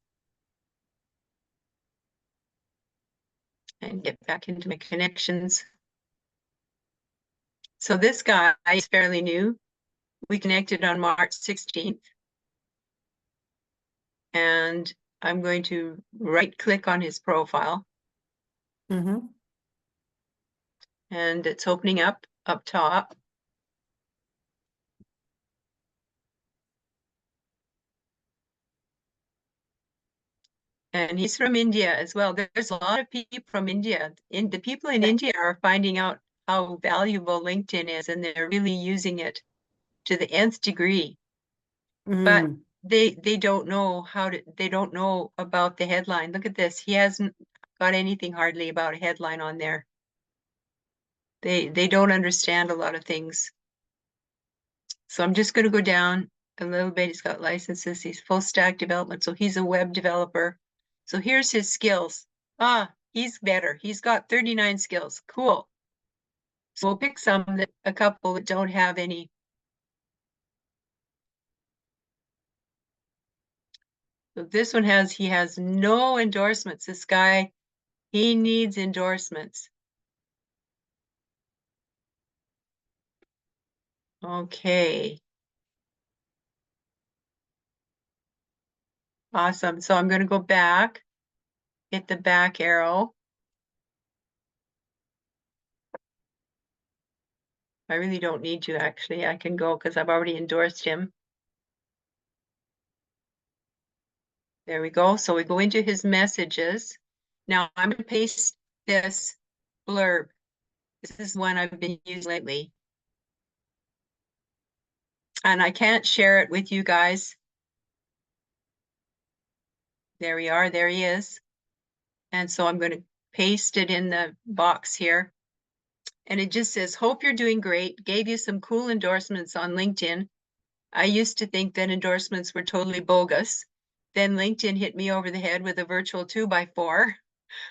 And get back into my connections. So this guy is fairly new. We connected on March 16th. And I'm going to right click on his profile. Mm-hmm. And it's opening up top. And he's from India as well. There's a lot of people from India. The people in India are finding out how valuable LinkedIn is, and they're really using it to the nth degree. But Mm. they don't know they don't know about the headline. Look at this. He hasn't got anything hardly about a headline on there. They don't understand a lot of things. So I'm just going to go down a little bit. He's got licenses. He's full stack development. So he's a web developer. So here's his skills. Ah, he's better. He's got 39 skills. Cool. So we'll pick a couple that don't have any. So this one he has no endorsements. This guy, he needs endorsements. Okay. Awesome. So I'm going to go back, hit the back arrow. I really don't need to actually. I can go because I've already endorsed him. There we go. So we go into his messages. Now I'm going to paste this blurb. This is one I've been using lately. And I can't share it with you guys. There we are, there he is. And so I'm going to paste it in the box here. And it just says, hope you're doing great. Gave you some cool endorsements on LinkedIn. I used to think that endorsements were totally bogus. Then LinkedIn hit me over the head with a virtual 2x4.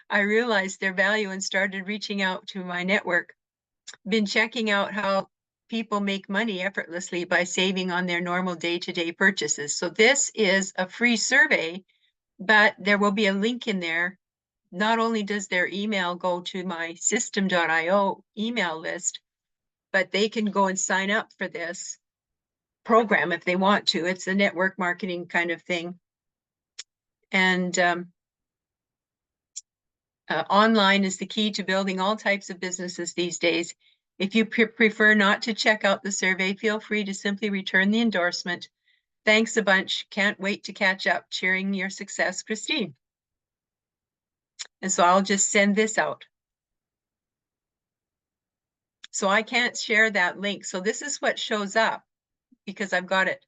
I realized their value and started reaching out to my network. Been checking out how people make money effortlessly by saving on their normal day-to-day purchases. So this is a free survey, but there will be a link in there. Not only does their email go to my system.io email list, but they can go and sign up for this program if they want to. It's a network marketing kind of thing. And online is the key to building all types of businesses these days. If you prefer not to check out the survey, feel free to simply return the endorsement. Thanks a bunch. Can't wait to catch up. Cheering your success, Christine. And so I'll just send this out. So I can't share that link. So this is what shows up because I've got it.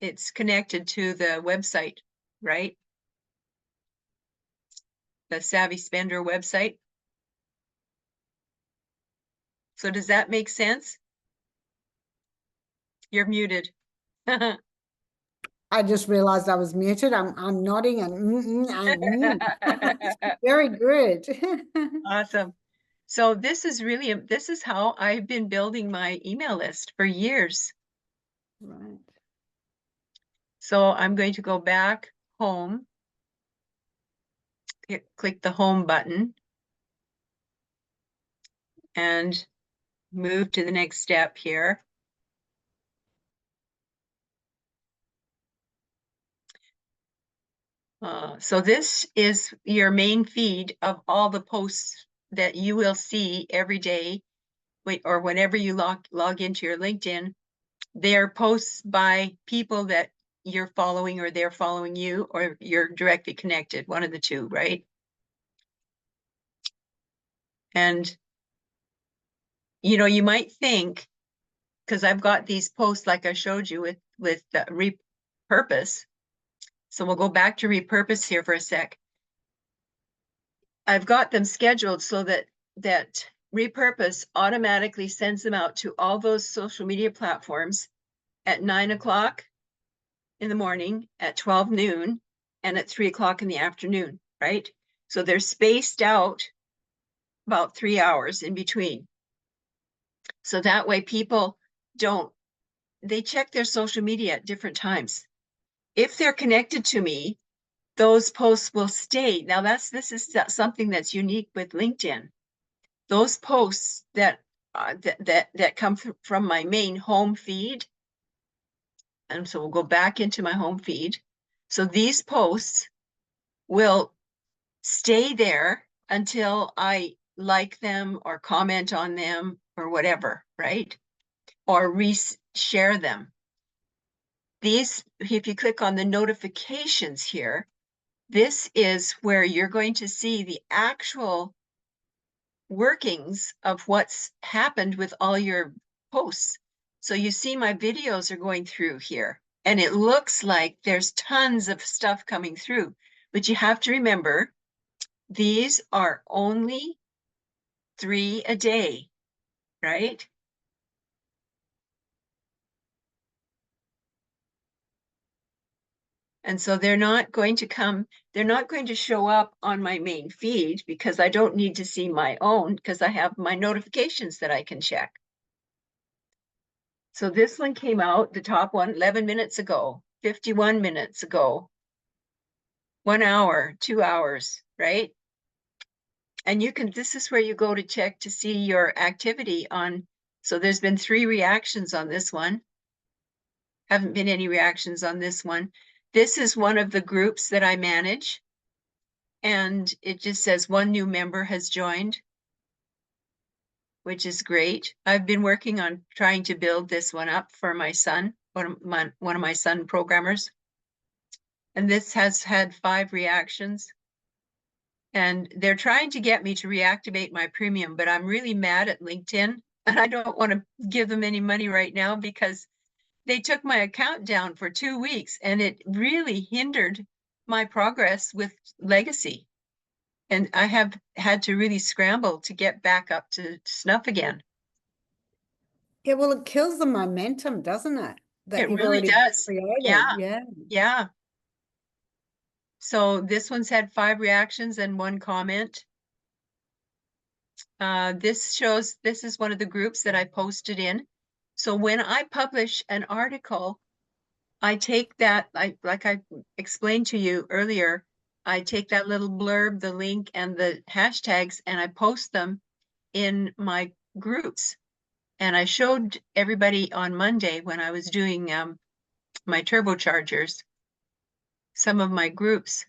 It's connected to the website, right? The Savvy Spender website. So does that make sense? You're muted. I just realized I was muted. I'm nodding and very good. Awesome. So this is how I've been building my email list for years. Right. So I'm going to go back home, click the home button, and move to the next step here. So this is your main feed of all the posts that you will see every day, or whenever you log into your LinkedIn. They're posts by people that you're following, or they're following you, or you're directly connected, one of the two, right? And you might think, because I've got these posts like I showed you with repurpose. So we'll go back to repurpose here for a sec. I've got them scheduled so that repurpose automatically sends them out to all those social media platforms at 9 o'clock in the morning, at 12 noon, and at 3 o'clock in the afternoon, right? So they're spaced out about 3 hours in between. So that way people they check their social media at different times. If they're connected to me, those posts will stay. Now this is something that's unique with LinkedIn. Those posts that come from my main home feed, and so we'll go back into my home feed. So these posts will stay there until I like them or comment on them or whatever, right? Or share them. These, if you click on the notifications here, this is where you're going to see the actual workings of what's happened with all your posts. So you see my videos are going through here, and it looks like there's tons of stuff coming through. But you have to remember, these are only 3 a day, right? And so they're not going to show up on my main feed because I don't need to see my own, because I have my notifications that I can check. So this one came out, the top one, 11 minutes ago, 51 minutes ago, 1 hour, 2 hours, right? And this is where you go to check to see your activity on. So there's been 3 reactions on this one. Haven't been any reactions on this one. This is one of the groups that I manage. And it just says 1 new member has joined, which is great. I've been working on trying to build this one up for my son, one of my son programmers. And this has had 5 reactions. And they're trying to get me to reactivate my premium, but I'm really mad at LinkedIn and I don't want to give them any money right now because they took my account down for 2 weeks and it really hindered my progress with Legacy. And I have had to really scramble to get back up to snuff again. Yeah, well, it kills the momentum, doesn't it? That It you've really already does. created. Yeah, Yeah. yeah. So this one's had 5 reactions and 1 comment. This is one of the groups that I posted in. So when I publish an article, I take that, like I explained to you earlier, I take that little blurb, the link, and the hashtags, and I post them in my groups. And I showed everybody on Monday when I was doing my turbochargers, some of my groups.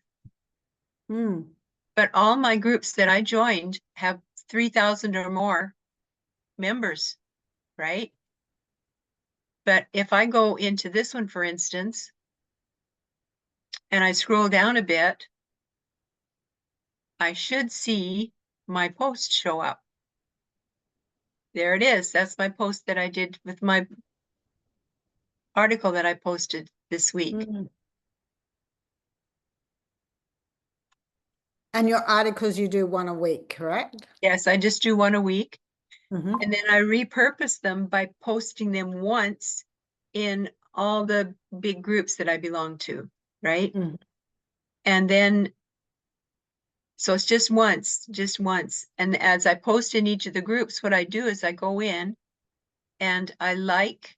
Mm. But all my groups that I joined have 3,000 or more members, right? But if I go into this one, for instance, and I scroll down a bit, I should see my post show up. There it is. That's my post that I did with my article that I posted this week. Mm. And your articles, you do one a week, correct? Yes, I just do one a week. Mm-hmm. And then I repurpose them by posting them once in all the big groups that I belong to, right? Mm. And then, so it's just once. And as I post in each of the groups, what I do is I go in and I like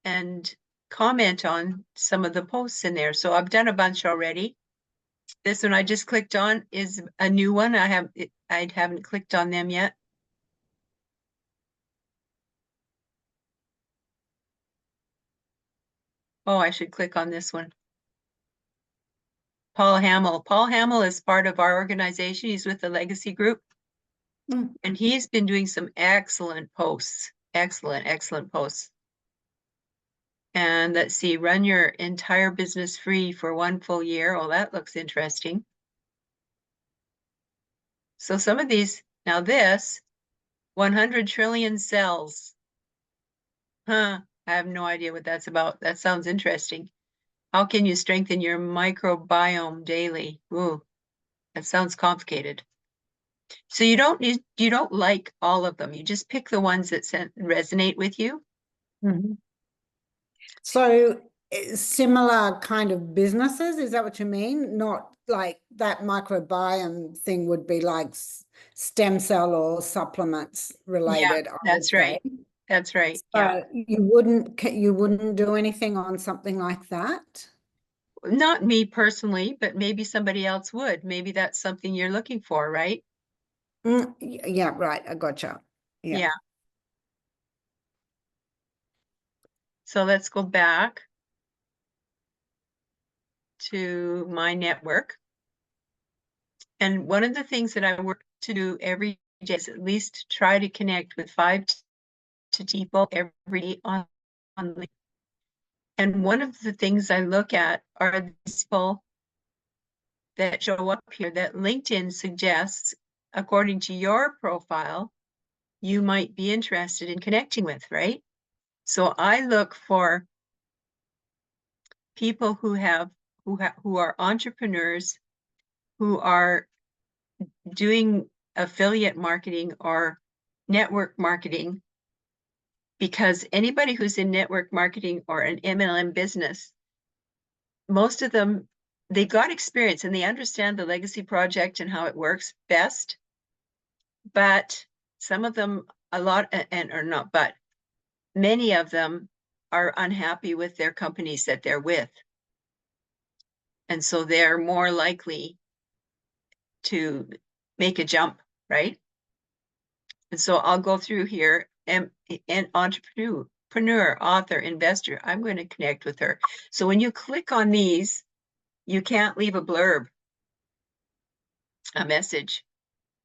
and comment on some of the posts in there. So I've done a bunch already. This one I just clicked on is a new one. I haven't clicked on them yet. Oh, I should click on this one. Paul Hamill. Paul Hamill is part of our organization. He's with the Legacy Group. Mm. And he's been doing some excellent posts. Excellent posts. And let's see, run your entire business free for 1 full year. Oh, that looks interesting. So some of these, now this, 100 trillion cells. Huh, I have no idea what that's about. That sounds interesting. How can you strengthen your microbiome daily? Ooh, that sounds complicated. So you don't like all of them. You just pick the ones that resonate with you. Mm-hmm. So similar kind of businesses, is that what you mean? Not like that microbiome thing would be like stem cell or supplements related, I would That's right. say. That's right. So Yeah. you wouldn't do anything on something like that? Not me personally, but maybe somebody else would. Maybe that's something you're looking for, right? Yeah, right. I gotcha. Yeah. Yeah. So let's go back to my network. And one of the things that I work to do every day is at least try to connect with 5 to people every day on LinkedIn. And one of the things I look at are these people that show up here that LinkedIn suggests, according to your profile, you might be interested in connecting with, right? So I look for people who are entrepreneurs who are doing affiliate marketing or network marketing, because anybody who's in network marketing or an MLM business, most of them, they've got experience and they understand the legacy project and how it works best. But some of them, many of them are unhappy with their companies that they're with. And so they're more likely to make a jump, right? And so I'll go through here and entrepreneur, author, investor. I'm going to connect with her. So when you click on these, you can't leave a blurb, a message,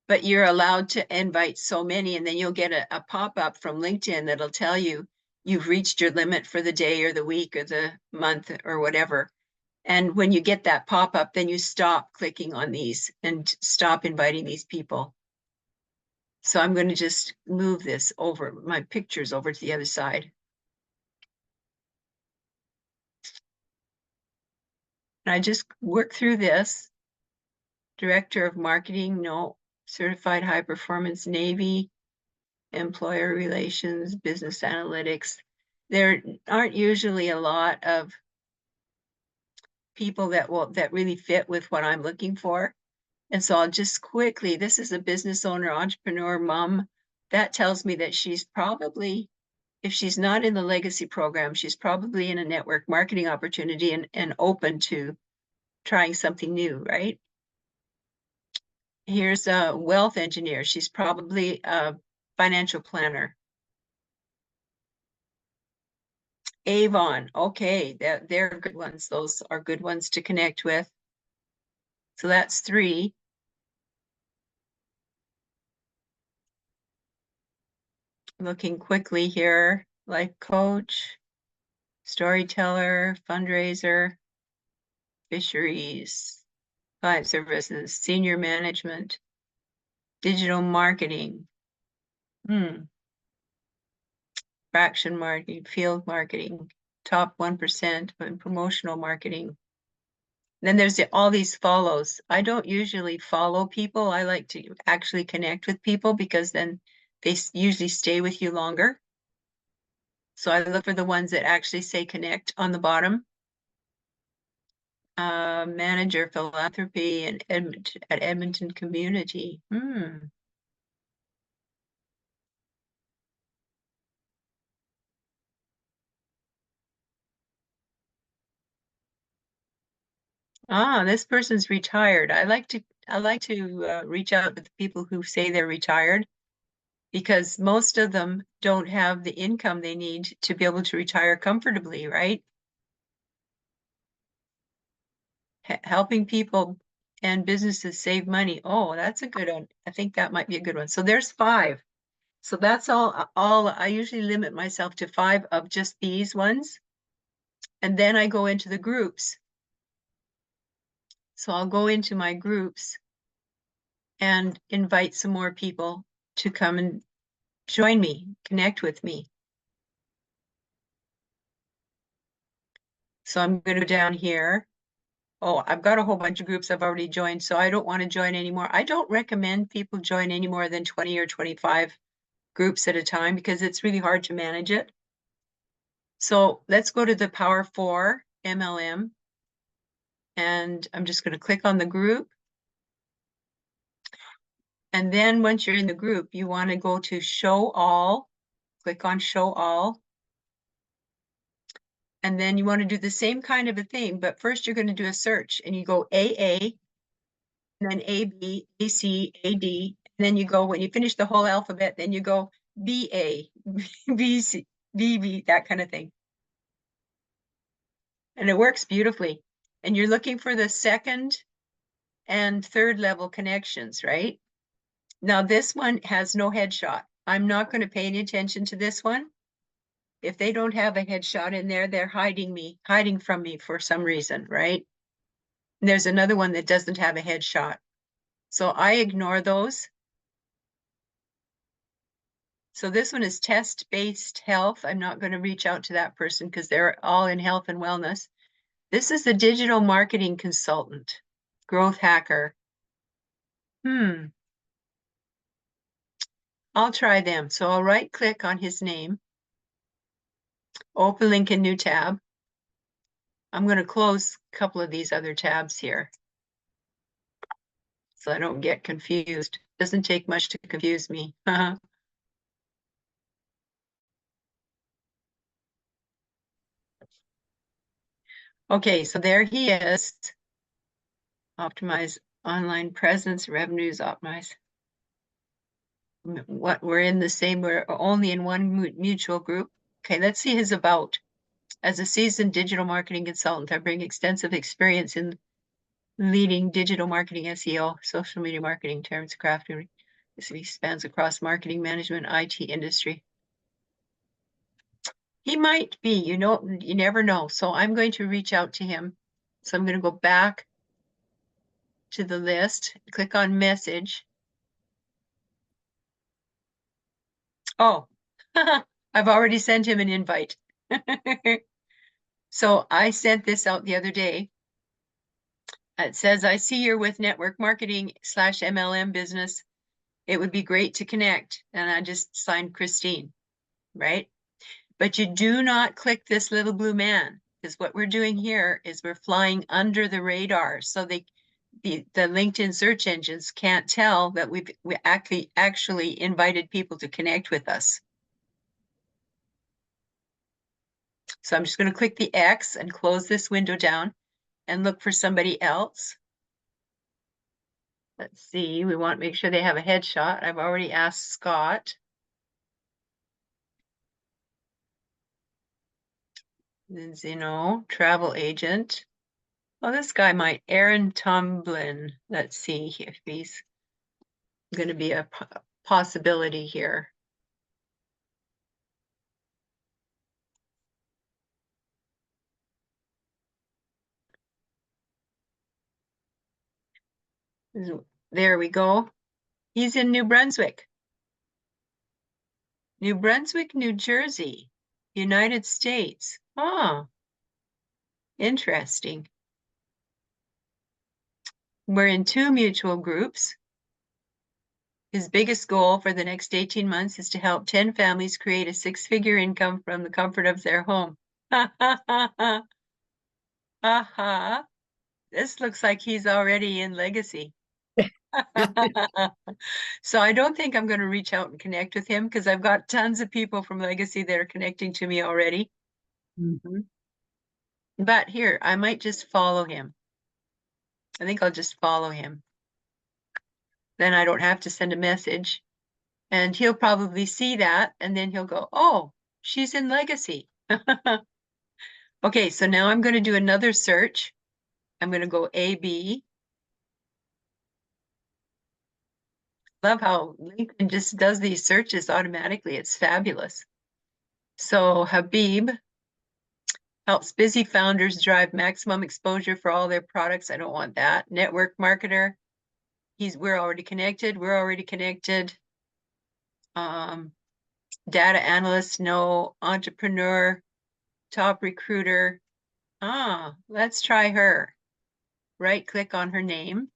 but you're allowed to invite so many, and then you'll get a pop-up from LinkedIn that'll tell you you've reached your limit for the day or the week or the month or whatever. And when you get that pop-up, then you stop clicking on these and stop inviting these people. So I'm going to just move this over, my pictures over to the other side. And I just work through this. Director of Marketing, no. Certified High Performance Navy, Employer Relations, Business Analytics. There aren't usually a lot of people that really fit with what I'm looking for. And so I'll just quickly, this is a business owner, entrepreneur, mom. That tells me that she's probably, if she's not in the legacy program, she's probably in a network marketing opportunity and open to trying something new, right? Here's a wealth engineer. She's probably a financial planner. Avon, okay, they're good ones. Those are good ones to connect with. So that's 3. Looking quickly here, life coach, storyteller, fundraiser, fisheries, client services, senior management, digital marketing, fraction marketing, field marketing, top 1%, and promotional marketing. Then there's all these follows. I don't usually follow people. I like to actually connect with people because then they usually stay with you longer. So I look for the ones that actually say connect on the bottom. Manager philanthropy and at Edmonton Community. This person's retired. I like to reach out to the people who say they're retired because most of them don't have the income they need to be able to retire comfortably, right? Helping people and businesses save money. Oh, that's a good one. I think that might be a good one. So there's 5. So that's all I usually limit myself to 5 of just these ones. And then I go into the groups. So I'll go into my groups and invite some more people to come and join me, connect with me. So I'm going to go down here. Oh, I've got a whole bunch of groups I've already joined, so I don't want to join anymore. I don't recommend people join any more than 20 or 25 groups at a time because it's really hard to manage it. So let's go to the Power 4 MLM. And I'm just going to click on the group. And then once you're in the group, you want to go to Show All. Click on Show All. And then you want to do the same kind of a thing, but first you're going to do a search and you go AA, and then AB, AC, AD, and then you go, when you finish the whole alphabet, then you go BA, BC, BB, that kind of thing. And it works beautifully. And you're looking for the second and third level connections, right? Now this one has no headshot. I'm not going to pay any attention to this one. If they don't have a headshot in there, they're hiding from me for some reason, right? And there's another one that doesn't have a headshot. So I ignore those. So this one is test-based health. I'm not going to reach out to that person because they're all in health and wellness. This is the digital marketing consultant, growth hacker. I'll try them. So I'll right click on his name, open link in new tab. I'm going to close a couple of these other tabs here so I don't get confused. Doesn't take much to confuse me. Okay, so there he is. Optimize online presence, revenues, optimize. What we're in the same, we're only in one mutual group. Okay, let's see his about. As a seasoned digital marketing consultant, I bring extensive experience in leading digital marketing, SEO, social media marketing, terms of crafting. This spans across marketing management, IT industry. He might be, you never know. So I'm going to reach out to him. So I'm going to go back to the list, click on message. Oh, I've already sent him an invite. So I sent this out the other day. It says, I see you're with network marketing / MLM business. It would be great to connect. And I just signed Christine, right? But you do not click this little blue man, because what we're doing here is we're flying under the radar. So the LinkedIn search engines can't tell that we actually invited people to connect with us. So I'm just going to click the X and close this window down and look for somebody else. Let's see, we want to make sure they have a headshot. I've already asked Scott. Then Zeno, travel agent. Oh, this guy might, Aaron Tumblin. Let's see if he's going to be a possibility here. There we go. He's in New Brunswick. New Brunswick, New Jersey, United States. Oh, interesting. We're in 2 mutual groups. His biggest goal for the next 18 months is to help 10 families create a 6-figure income from the comfort of their home. Aha. This looks like he's already in legacy. So I don't think I'm going to reach out and connect with him because I've got tons of people from Legacy that are connecting to me already. Mm-hmm. But here, I might just follow him. I think I'll just follow him. Then I don't have to send a message. And he'll probably see that, and then he'll go, oh, she's in Legacy. Okay, so now I'm going to do another search. I'm going to go AB. Love how LinkedIn just does these searches automatically. It's fabulous. So Habib helps busy founders drive maximum exposure for all their products. I don't want that. Network marketer. We're already connected. We're already connected. Data analyst, no. Entrepreneur, top recruiter. Let's try her. Right click on her name.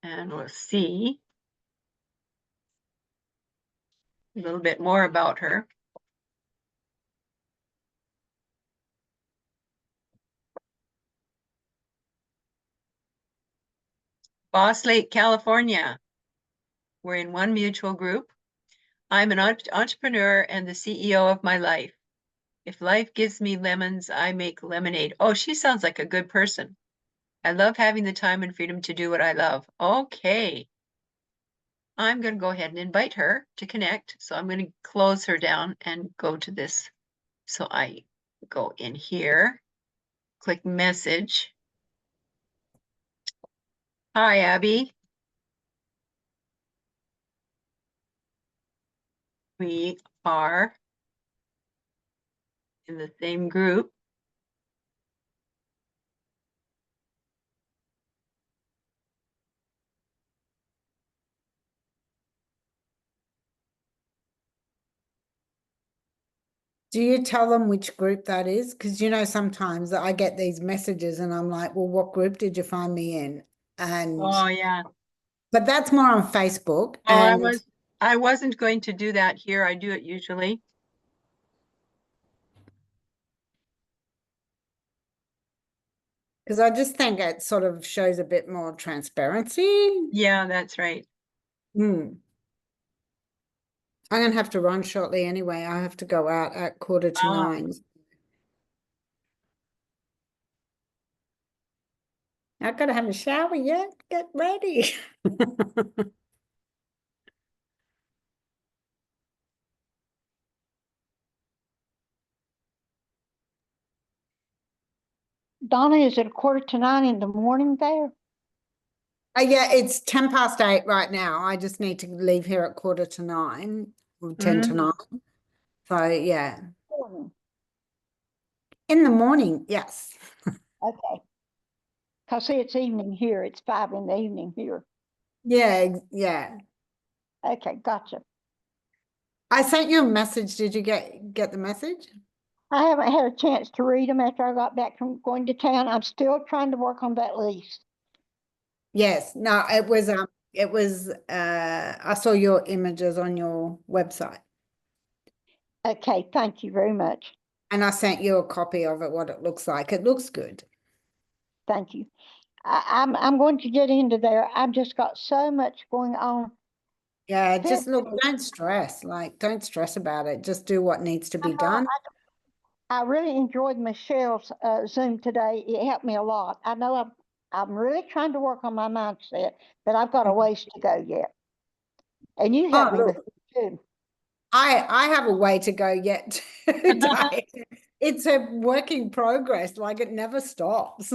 And we'll see a little bit more about her. Boss Lake, California. We're in one mutual group. I'm an entrepreneur and the CEO of my life. If life gives me lemons, I make lemonade. Oh, she sounds like a good person. I love having the time and freedom to do what I love. Okay. I'm going to go ahead and invite her to connect. So I'm going to close her down and go to this. So I go in here, click message. Hi, Abby. We are in the same group. Do you tell them which group that is? Because you know, sometimes I get these messages and I'm like, well, what group did you find me in? And Oh, yeah. but that's more on Facebook. Oh, And I wasn't going to do that here. I do it usually. because I just think it sort of shows a bit more transparency. Yeah, that's right. I'm gonna have to run shortly anyway. I have to go out at 8:45. I've got to have a shower yet. Get ready. Donna, is it 8:45 in the morning there? Yeah, it's 8:10 right now. I just need to leave here at 8:45 or 10 to 9. So yeah, Morning. in the morning, yes. Okay. Because see, it's evening here. It's 5 in the evening here. Yeah, yeah. Okay, gotcha. I sent you a message. Did you get the message? I haven't had a chance to read them after I got back from going to town. I'm still trying to work on that lease. Yes. No, it was I saw your images on your website. Okay, thank you very much. And I sent you a copy of it, what it looks like. It looks good. Thank you. I'm going to get into there. I've just got so much going on. Yeah, just look, physically. don't stress. Like, don't stress about it. Just do what needs to be done. I really enjoyed Michelle's Zoom today. It helped me a lot. I know I'm really trying to work on my mindset, but I've got a ways to go yet. And you Oh, helped me with look, it too. I have a way to go yet today. It's a work in progress, like it never stops.